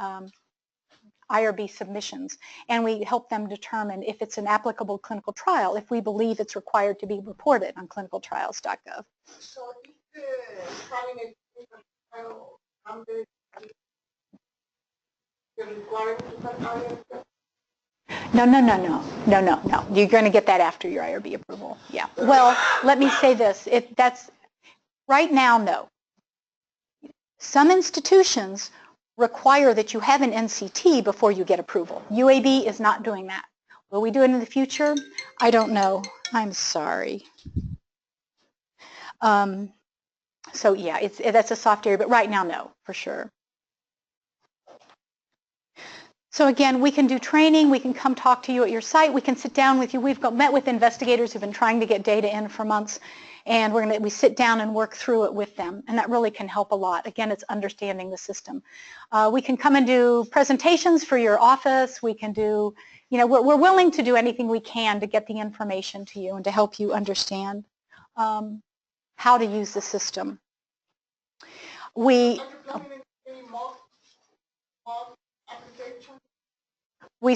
IRB submissions, and we help them determine if it's an applicable clinical trial, if we believe it's required to be reported on clinicaltrials.gov. So if having a clinical trial number, you're required to have IRB? No. You're going to get that after your IRB approval. Yeah. Well, let me say this. Right now, no. Some institutions require that you have an NCT before you get approval. UAB is not doing that. Will we do it in the future? I don't know. I'm sorry. So yeah, that's a soft area, but right now, no, for sure. So again, we can do training, we can come talk to you at your site, we can sit down with you. We've met with investigators who've been trying to get data in for months, and we sit down and work through it with them, and that really can help a lot. Again, it's understanding the system. We can come and do presentations for your office. We can do, we're willing to do anything we can to get the information to you and to help you understand how to use the system. We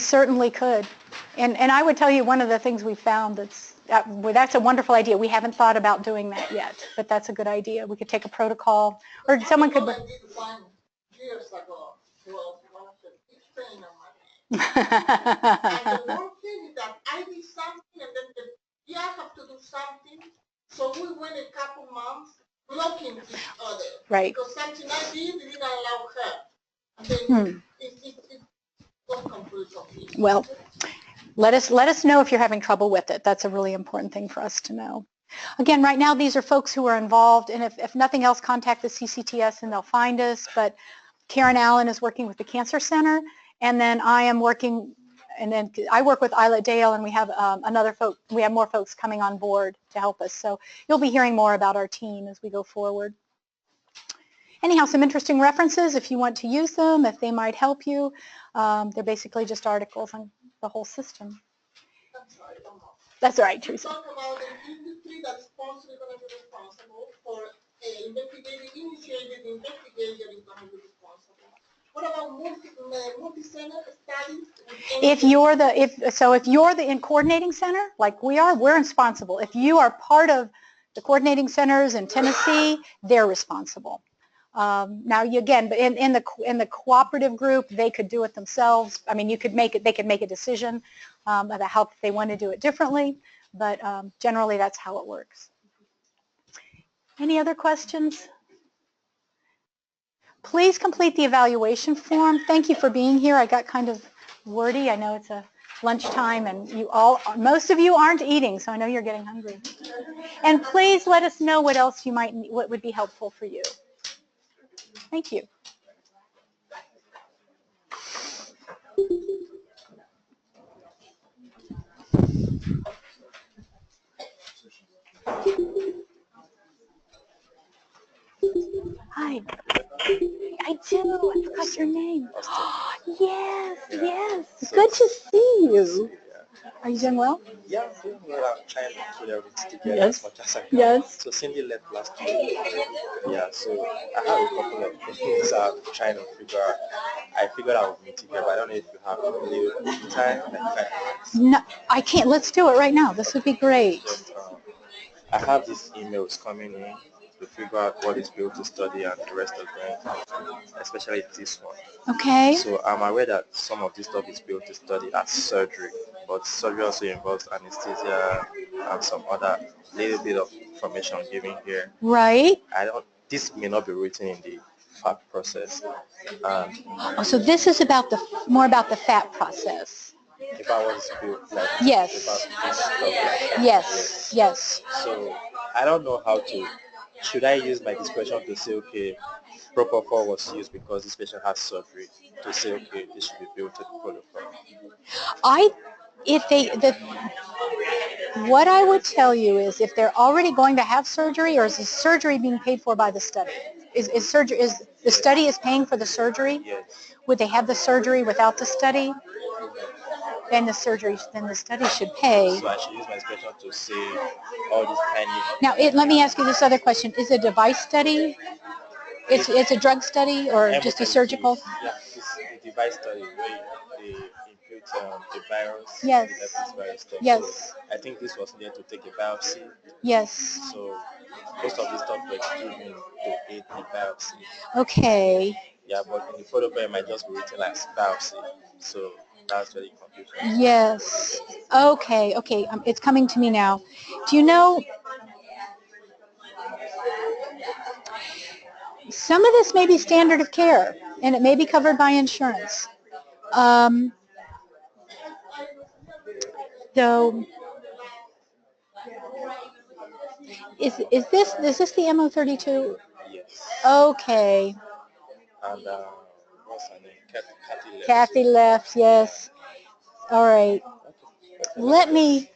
certainly could. And I would tell you one of the things we found that's a wonderful idea. We haven't thought about doing that yet, but that's a good idea. We could take a protocol, or someone could. I did one years ago. Was one of the big pain on my head. And the one thing is that I did something and then I have to do something. So we went a couple months blocking each other. Right. Because something I did didn't allow her. And then it was completely confused. Well, let us know if you're having trouble with it. That's a really important thing for us to know. Again, right now these are folks who are involved, and if nothing else, contact the CCTS and they'll find us. But Karen Allen is working with the Cancer Center, and then I am working, and then I work with Isla Dale, and we have we have more folks coming on board to help us. So you'll be hearing more about our team as we go forward. Anyhow, some interesting references if you want to use them, if they might help you. They're basically just articles on the whole system. That's right, Teresa. Talk about the industry that's going to be responsible for initiated investigator is going to be responsible. What about multi-center studies? If you're the coordinating center, like we are, we're responsible. If you are part of the coordinating centers in Tennessee, they're responsible. Now, again, but in the cooperative group, they could do it themselves. I mean, they could make a decision about how they want to do it differently, but generally that's how it works. Any other questions? Please complete the evaluation form. Thank you for being here. I got kind of wordy. I know it's a lunchtime, and most of you aren't eating, so I know you're getting hungry. And please let us know what else what would be helpful for you. Thank you. Hi. I do. I forgot your name. Yes, yes. Good to see you. Are you doing well? Yeah, I'm doing well. I'm trying to put everything together Yes. as much as I can. Yes. So Cindy left last week. Yeah, so I have a couple of things I'm trying to figure out. I figured out with me together, but I don't know if you have a little time, like 5 minutes. No, I can't. Let's do it right now. This would be great. Just, I have these emails coming in to figure out what is built to study and the rest of them, especially this one. Okay. So I'm aware that some of this stuff is built to study as surgery, but surgery also involves anesthesia and some other little bit of information given here. Right. This may not be written in the FAT process. Oh, so this is more about the FAT process. If I was built like Yes. about this stuff like that. Yes. Yes. So I don't know how to. Should I use my discretion to say, okay, propofol was used because this patient has surgery, to say, okay, this should be built to the protocol? What I would tell you is if they're already going to have surgery, or is the surgery being paid for by the study? Is the study is paying for the surgery? Yes. Would they have the surgery without the study? Then the study should pay. So I should use my discretion to say all these tiny. Now, let me ask you this other question. Is it a device study? It's a drug study or just a surgical? Yeah, it's a device study where they impute the virus. Yes. The herpes virus stuff. Yes. So I think this was there to take a biopsy. Yes. So most of this stuff was given to aid the biopsy. Okay. Yeah, but in the protocol it might just be written as biopsy. So that's very confusing. Yes. Okay. It's coming to me now. Do you know, some of this may be standard of care, and it may be covered by insurance. Though, is this the MO32? Yes. Okay. And what's her name? Kathy left. Kathy left, yes. All right. Let me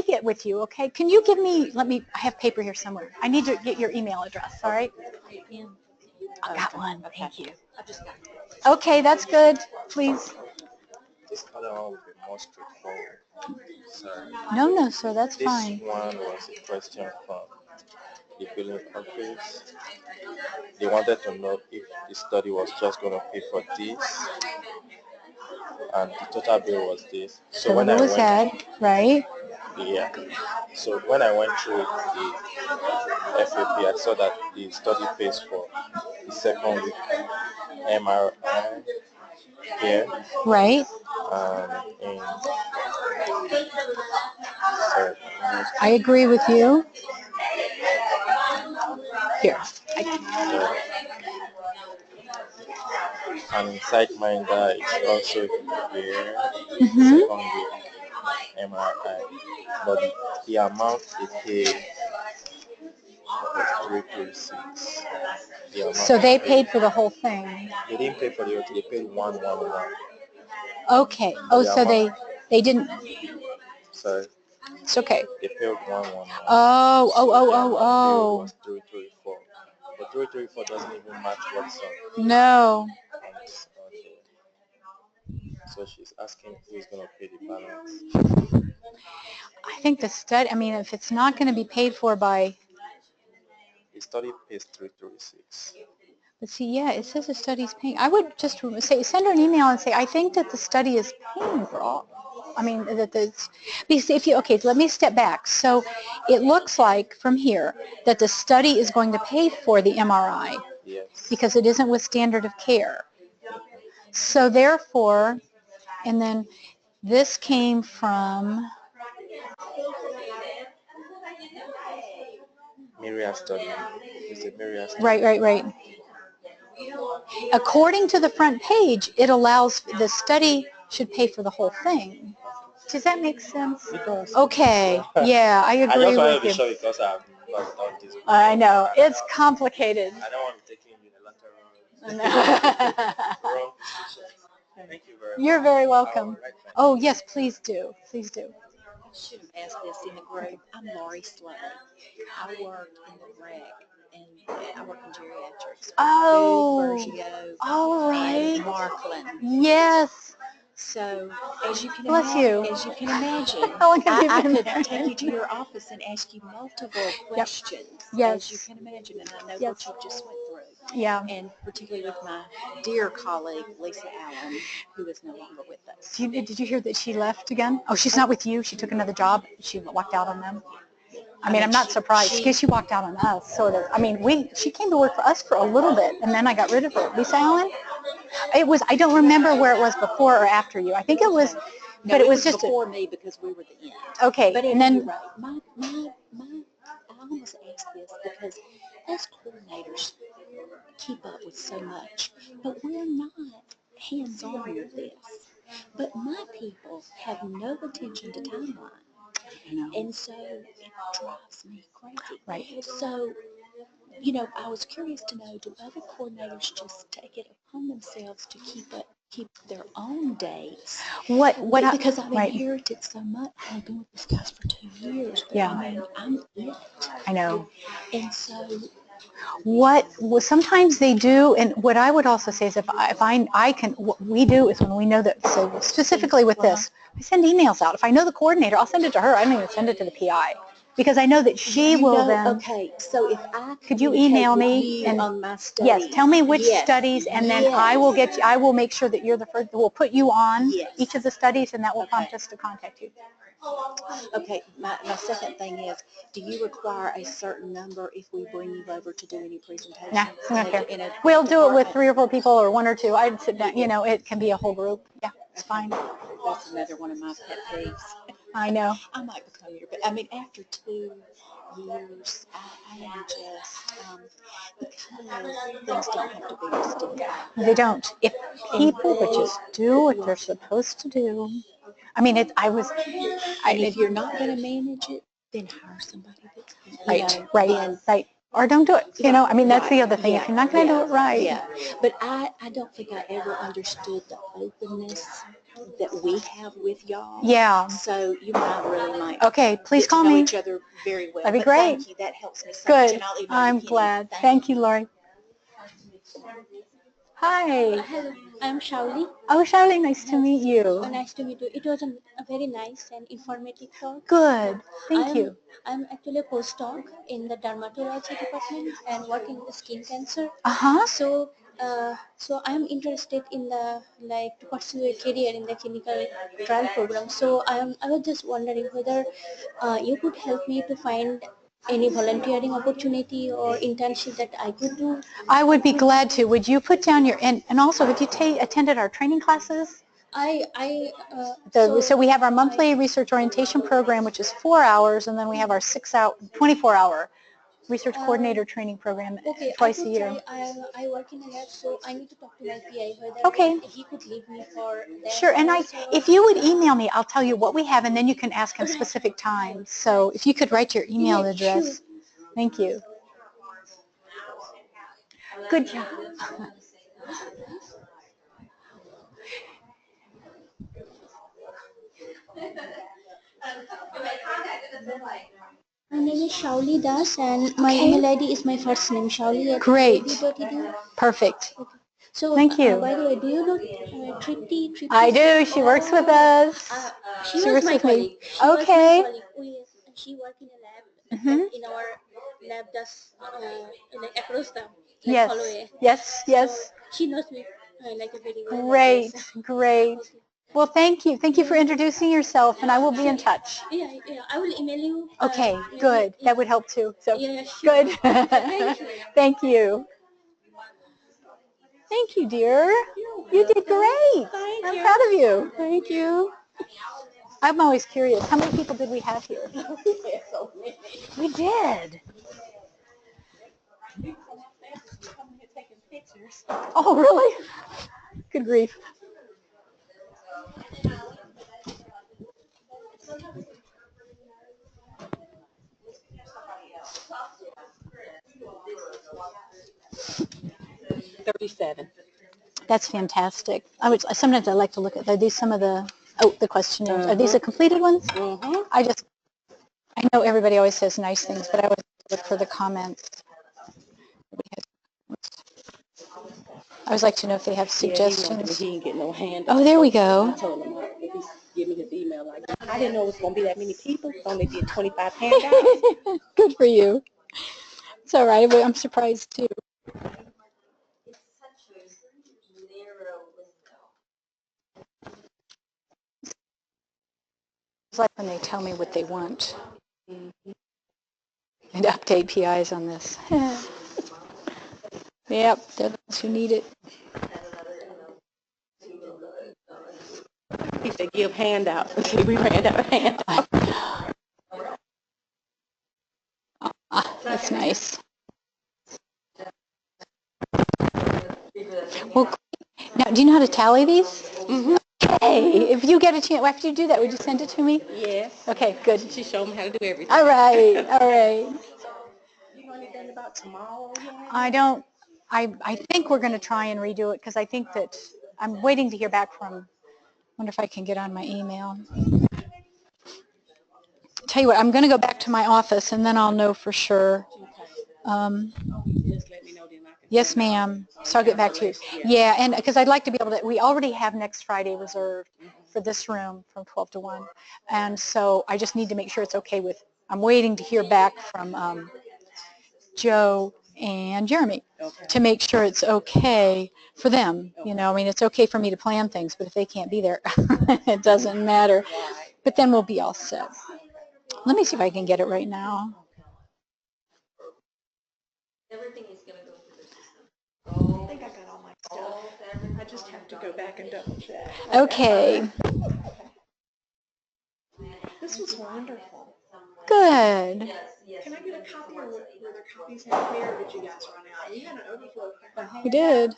get with you, okay? Can you give me, I have paper here somewhere. I need to get your email address, all right? I got one, thank you. Okay, that's good, please. This other one will be more straightforward. Sorry. No, sir, that's This fine. one was a question from the billing office. They wanted to know if the study was just going to pay for this, and the total bill was this. So when Total I was went, that, right? yeah. So when I went through the FAP, I saw that the study pays for the second week MRI here, Right. and sorry, I agree with you. Here. and inside Minder it's also here, Mm-hmm. second week MRI, but the amount they pay was 336. The amount So they paid for the whole thing. they didn't pay for the OT, they paid 111. Okay. Oh, so they didn't. Sorry, It's okay. they paid 111. Oh. The amount paid was 334. But 334 doesn't even match what's on. No. Okay. So she's asking who is going to pay the balance. I think the study, I mean, if it's not going to be paid for by, The study pays 336. but see, yeah, it says the study's paying. I would just say, send her an email and say, I think that the study is paying for all. I mean, that because if you, okay, let me step back. So it looks like from here that the study is going to pay for the MRI Yes. because it isn't with standard of care. So therefore, and then this came from, Myriad study. It's a Myriad study. right. According to the front page, it allows, the study should pay for the whole thing. Does that make sense? It does. Okay, yeah, I I agree just wanted to with be you. sure because I've not done this before. I know, it's complicated. I don't want to take in unilateral wrong decisions. Thank you very much. You're very welcome. All right, thank you. Oh, yes, please do. Please do. I should have asked this in the group. I'm Lori Slay. I work in the rec, and I work in geriatrics. Oh, Food, Bergio, all right. and Markland. Yes. So, as you can Bless you. imagine, How long have you I been could there? take you to your office and ask you multiple questions, Yes. as you can imagine, and I know Yes. what you just went through. Yeah. And particularly with my dear colleague, Lisa Allen, who is no longer with us. Did you hear that she left again? Oh, she's not with you. She took another job. She walked out on them. I mean, I'm not surprised because she walked out on us, sort of. I mean, she came to work for us for a little bit, and then I got rid of her. Lisa Allen? It was, I don't remember where it was before or after you. I think it was, but it was just before me because we were the end. okay. But and then, right, I almost asked this because us coordinators keep up with so much, but we're not hands-on with this. But my people have no attention to timeline. And so it drives me crazy. Right. So, I was curious to know, do other coordinators just take it upon themselves to keep their own dates? Because I've inherited so much. I've been with these guys for 2 years. But Yeah. I mean, I'm it. I know. And so What sometimes they do, and what I would also say is if I can, what we do is when we know that, so specifically with this, I send emails out. If I know the coordinator, I'll send it to her. I don't even send it to the PI because I know that she will then. Okay, so if I Could you email me and and on my studies, yes, tell me which yes, studies, and then I will get you. I will make sure that you're the first. We'll put you on Yes. each of the studies, and that will prompt us to contact you. Okay, my second thing is, do you require a certain number if we bring you over to do any presentations? Nah, I don't care. In a We'll do it with department? 3 or 4 people or 1 or 2. I'd sit down. It can be a whole group. Yeah, it's fine. That's another one of my pet peeves. I know. I might become your, but I mean, after 2 years, I am just, because things don't have to be mysterious. They don't. If people would just do what they're supposed to do. I mean, And if you're not going to manage it, then hire somebody that's right. or don't do it. You know, I mean, that's the other thing. If Yeah, you're not going to do it right. Yeah, but I don't think I ever understood the openness that we have with y'all. Yeah. So you and I really might Okay, please get to call know me. each other very well. That'd be But great. Thank you. That helps me so much. Good. And I'll email I'm you again. glad. Thank you, Lori. Hi. Hello, I'm Shauli. Oh, Charlie, nice to meet you. Nice to meet you. It was a very nice and informative talk. Good. Thank you. I'm actually a postdoc in the dermatology department and work in the skin cancer. Uh-huh. So I'm interested in the to pursue a career in the clinical trial program. So I was just wondering whether you could help me to find any volunteering opportunity or internship that I could do. I would be glad to. Would you put down your, and also, have you attended our training classes? So we have our monthly research orientation program, which is 4 hours, and then we have our 24-hour research coordinator training program twice a year. I work in a lab, so I need to talk to my PI whether Okay. he could leave me for that. Sure, and if you would email me, I'll tell you what we have, and then you can ask him specific times. So if you could write your email address. Sure. Thank you. Good job. My name is Shauli Das, and my email ID is my first name, Shauli. Great. .edu. Perfect. So, thank you. By the way, do you know Tripti? I do. She works with us. She works with me. Okay. She works in a lab. Mm-hmm. In our lab, does across the Yes. Holloway. Yes. Yes. So she knows me like a very well. Great. Great. Okay. Well, thank you. Thank you for introducing yourself, and I will be in touch. Yeah. I will email you. Okay, good. That would help too. So, yeah, sure. Good. Thank you. Thank you. Thank you, dear. You did great. I'm proud of you. Thank you. I'm always curious. How many people did we have here? We did. Oh, really? Good grief. That's fantastic. Sometimes I like to look at these some of the questionnaires. Are these the completed ones? I know everybody always says nice things, but I always look for the comments. I always like to know if they have suggestions. He ain't getting no hand. Oh, there we go. I told him if he give me his email, I didn't know it was gonna be that many people. Only did 25 handouts. Good for you. It's all right. I'm surprised too. It's like when they tell me what they want and update PIs on this. Yep, they're the ones who need it. He said give handouts. We ran out of handouts. That's nice. Well, now, do you know how to tally these? Mm-hmm. Okay. If you get a chance, after you do that, would you send it to me? Yes. Okay, good. She showed me how to do everything. All right, all right. You know anything about tomorrow yet? I don't. I think we're going to try and redo it because I think that I'm waiting to hear back from. Wonder if I can get on my email. Tell you what, I'm going to go back to my office and then I'll know for sure. Just let me know then I can. Yes, ma'am. So I'll get back to you. Yeah, and because I'd like to be able to, we already have next Friday reserved for this room from 12 to 1. And so I just need to make sure it's okay with, I'm waiting to hear back from Joe and Jeremy to make sure it's okay for them. You know, I mean, it's okay for me to plan things, but if they can't be there, it doesn't matter. But then we'll be all set. Let me see if I can get it right now. Everything is going to go through the system. I think I got all my stuff. I just have to go back and double check. Okay. This was wonderful. Good. Can I get a copy, or were there copies out there, or did you guys run out? We had an overflow. We did.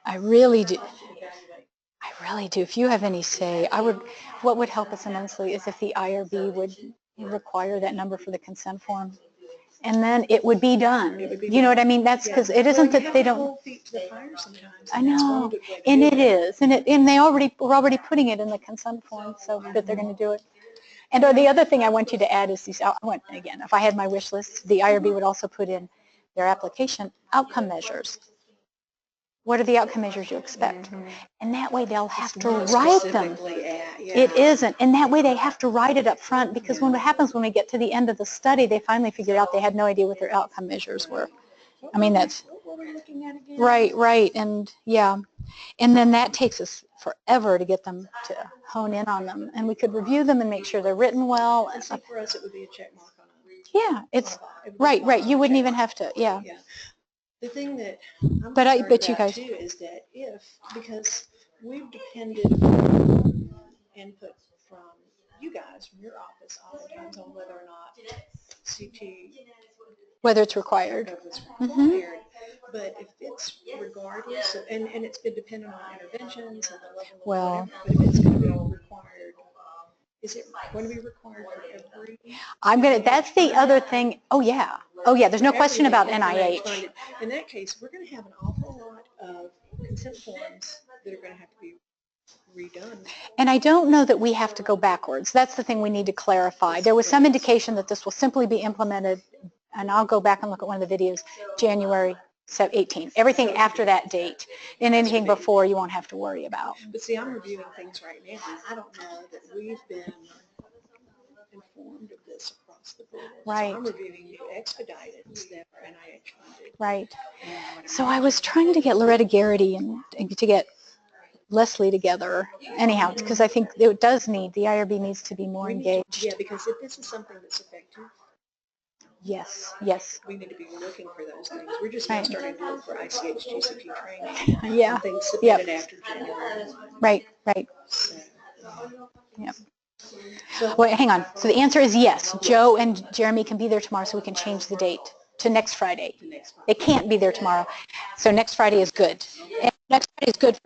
I really do. I really do. If you have any say, what would help us immensely is if the IRB would require that number for the consent form. And then it would be done. It would be You know done. what I mean? That's because it isn't that they don't. Hold feet to the fire sometimes. I and that's one know, good way to and do it is, and we're already putting it in the consent form, so that they're going to do it. And the other thing I want you to add is these. Again, if I had my wish list, the IRB would also put in their application outcome measures. What are the outcome measures you expect? And that way they'll have to write them. It isn't, and that way they have to write it up front, because what happens when we get to the end of the study, they finally figure out they had no idea what their outcome measures were. I mean, that's What were we looking at again? right, and yeah, and then that takes us forever to get them to hone in on them, and we could review them and make sure they're written well. And see, for us, it would be a check mark on it. Yeah, it's right. You wouldn't even have to. Yeah. The thing that I'm But concerned you about guys too is that because we've depended on input from you guys, from your office, oftentimes on whether or not CT whether it's required. is required. But if it's regardless, and it's been dependent on interventions and the level of whatever, but if it's going to be required, is it going to be required for every? That's the other thing. Oh yeah, there's no question about NIH. In that case, we're going to have an awful lot of consent forms that are going to have to be redone. And I don't know that we have to go backwards. That's the thing we need to clarify. There was some indication that this will simply be implemented, and I'll go back and look at one of the videos, January 18. Everything after that date, and anything before you won't have to worry about. But see, I'm reviewing things right now, and I don't know that we've been informed of this across the board. Right. So I'm reviewing new expedited that are NIH funded. Right. So I was trying to get Loretta Garrity and to get Leslie together, anyhow, because I think it does need, the IRB needs to be more engaged. Yeah, because if this is something that's effective, yes, we need to be looking for those things. We're just now starting to look for ICH GCP training. Yeah. And things submitted after January 1. Right. So, yeah. Wait, hang on. So the answer is yes. Joe and Jeremy can be there tomorrow, so we can change the date to next Friday. They can't be there tomorrow, so next Friday is good. And next Friday is good.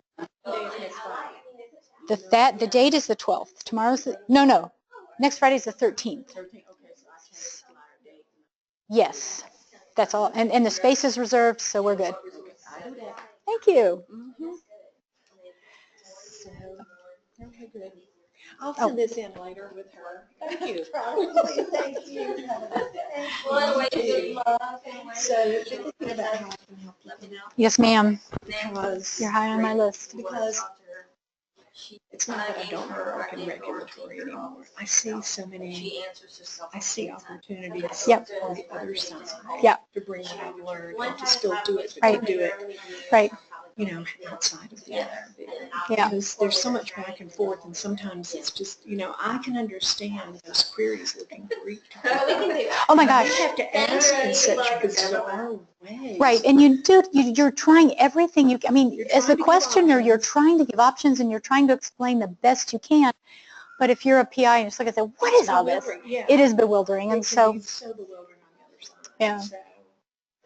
The date is the 12th. Tomorrow's no. Next Friday is the 13th. Yes, that's all. And the space is reserved, so we're good. Thank you. So, okay, good. I'll send this in later with her. Thank you. Thank you. So, thinking about how I can help you. Yes, ma'am. Because You're high on my list. Because it's not that I don't work in regulatory anymore. I see so many, I see opportunities on the other side to bring what I've learned and to still do it, but to do it, outside of the IRB. Because there's so much back and forth, and sometimes it's just, I can understand those queries looking Greek. Oh my gosh. You have to ask in such bizarre ways. Right, and you're trying everything you, as a questioner, you're trying to give options and you're trying to explain the best you can. But if you're a PI and just look at it, what is all this? It is bewildering, and so. It's so bewildering on the other side. Yeah. So,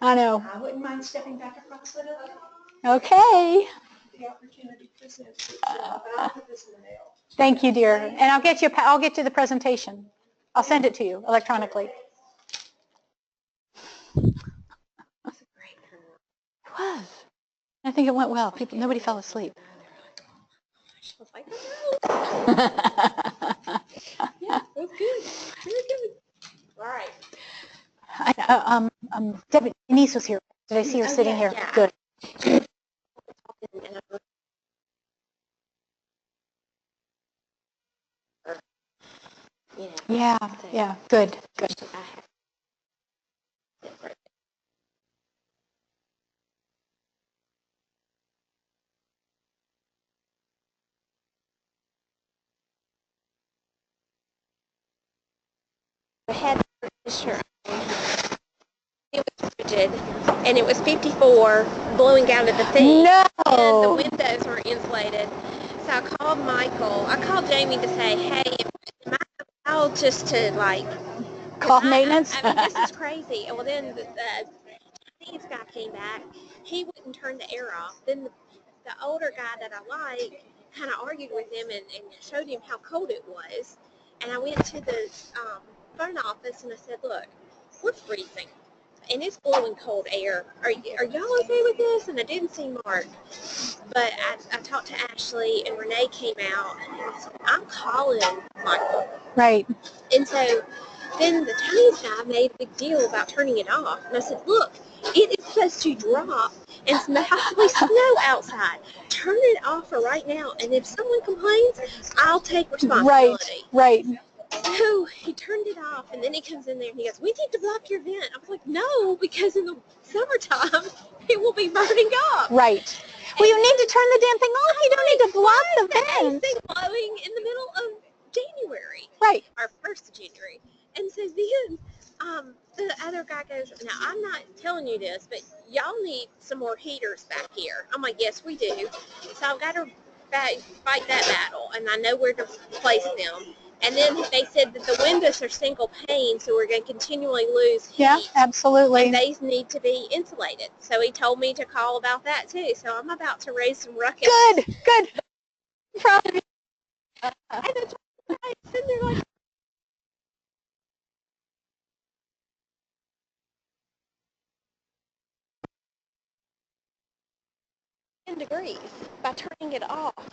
I know. I wouldn't mind stepping back across the other. Okay. The opportunity presents itself. I'll put this in the mail. Thank you, dear. And I'll get you the presentation. I'll send it to you electronically. It was. I think it went well. Nobody fell asleep. Yeah, it was good. Very good. All right. Debbie, Denise was here. Did I see her sitting here? Yeah. Good. Yeah, good. I had insurance. It was rigid, and it was 54 blowing out of the thing. No! And the windows were insulated. So I called Michael. I called Jamie to say, hey, am I allowed just to, Call maintenance? This is crazy. Well, then the Chinese guy came back. He wouldn't turn the air off. Then the older guy that I like kind of argued with him and showed him how cold it was. And I went to the phone office and I said, look, we're freezing and it's blowing cold air. Are y'all okay with this? And I didn't see Mark. But I talked to Ashley and Renee came out and I said, I'm calling Michael. Right. And so then the Chinese guy made a big deal about turning it off. And I said, look, it is supposed to drop and possibly snow outside. Turn it off for right now. And if someone complains, I'll take responsibility. Right. So he turned it off, and then he comes in there and he goes, we need to block your vent. I was like, no, because in the summertime, it will be burning up. Right. Well, you need to turn the damn thing off. You don't need to block the vent. It's blowing in the middle of January. Right. Or 1st of January. And so then the other guy goes, now I'm not telling you this, but y'all need some more heaters back here. I'm like, yes, we do. So I've got to fight that battle, and I know where to place them. And then they said that the windows are single pane, so we're going to continually lose heat. Yeah, absolutely. And they need to be insulated. So he told me to call about that too. So I'm about to raise some ruckus. Good. Proud of you. And it's sitting there like, degrees by turning it off.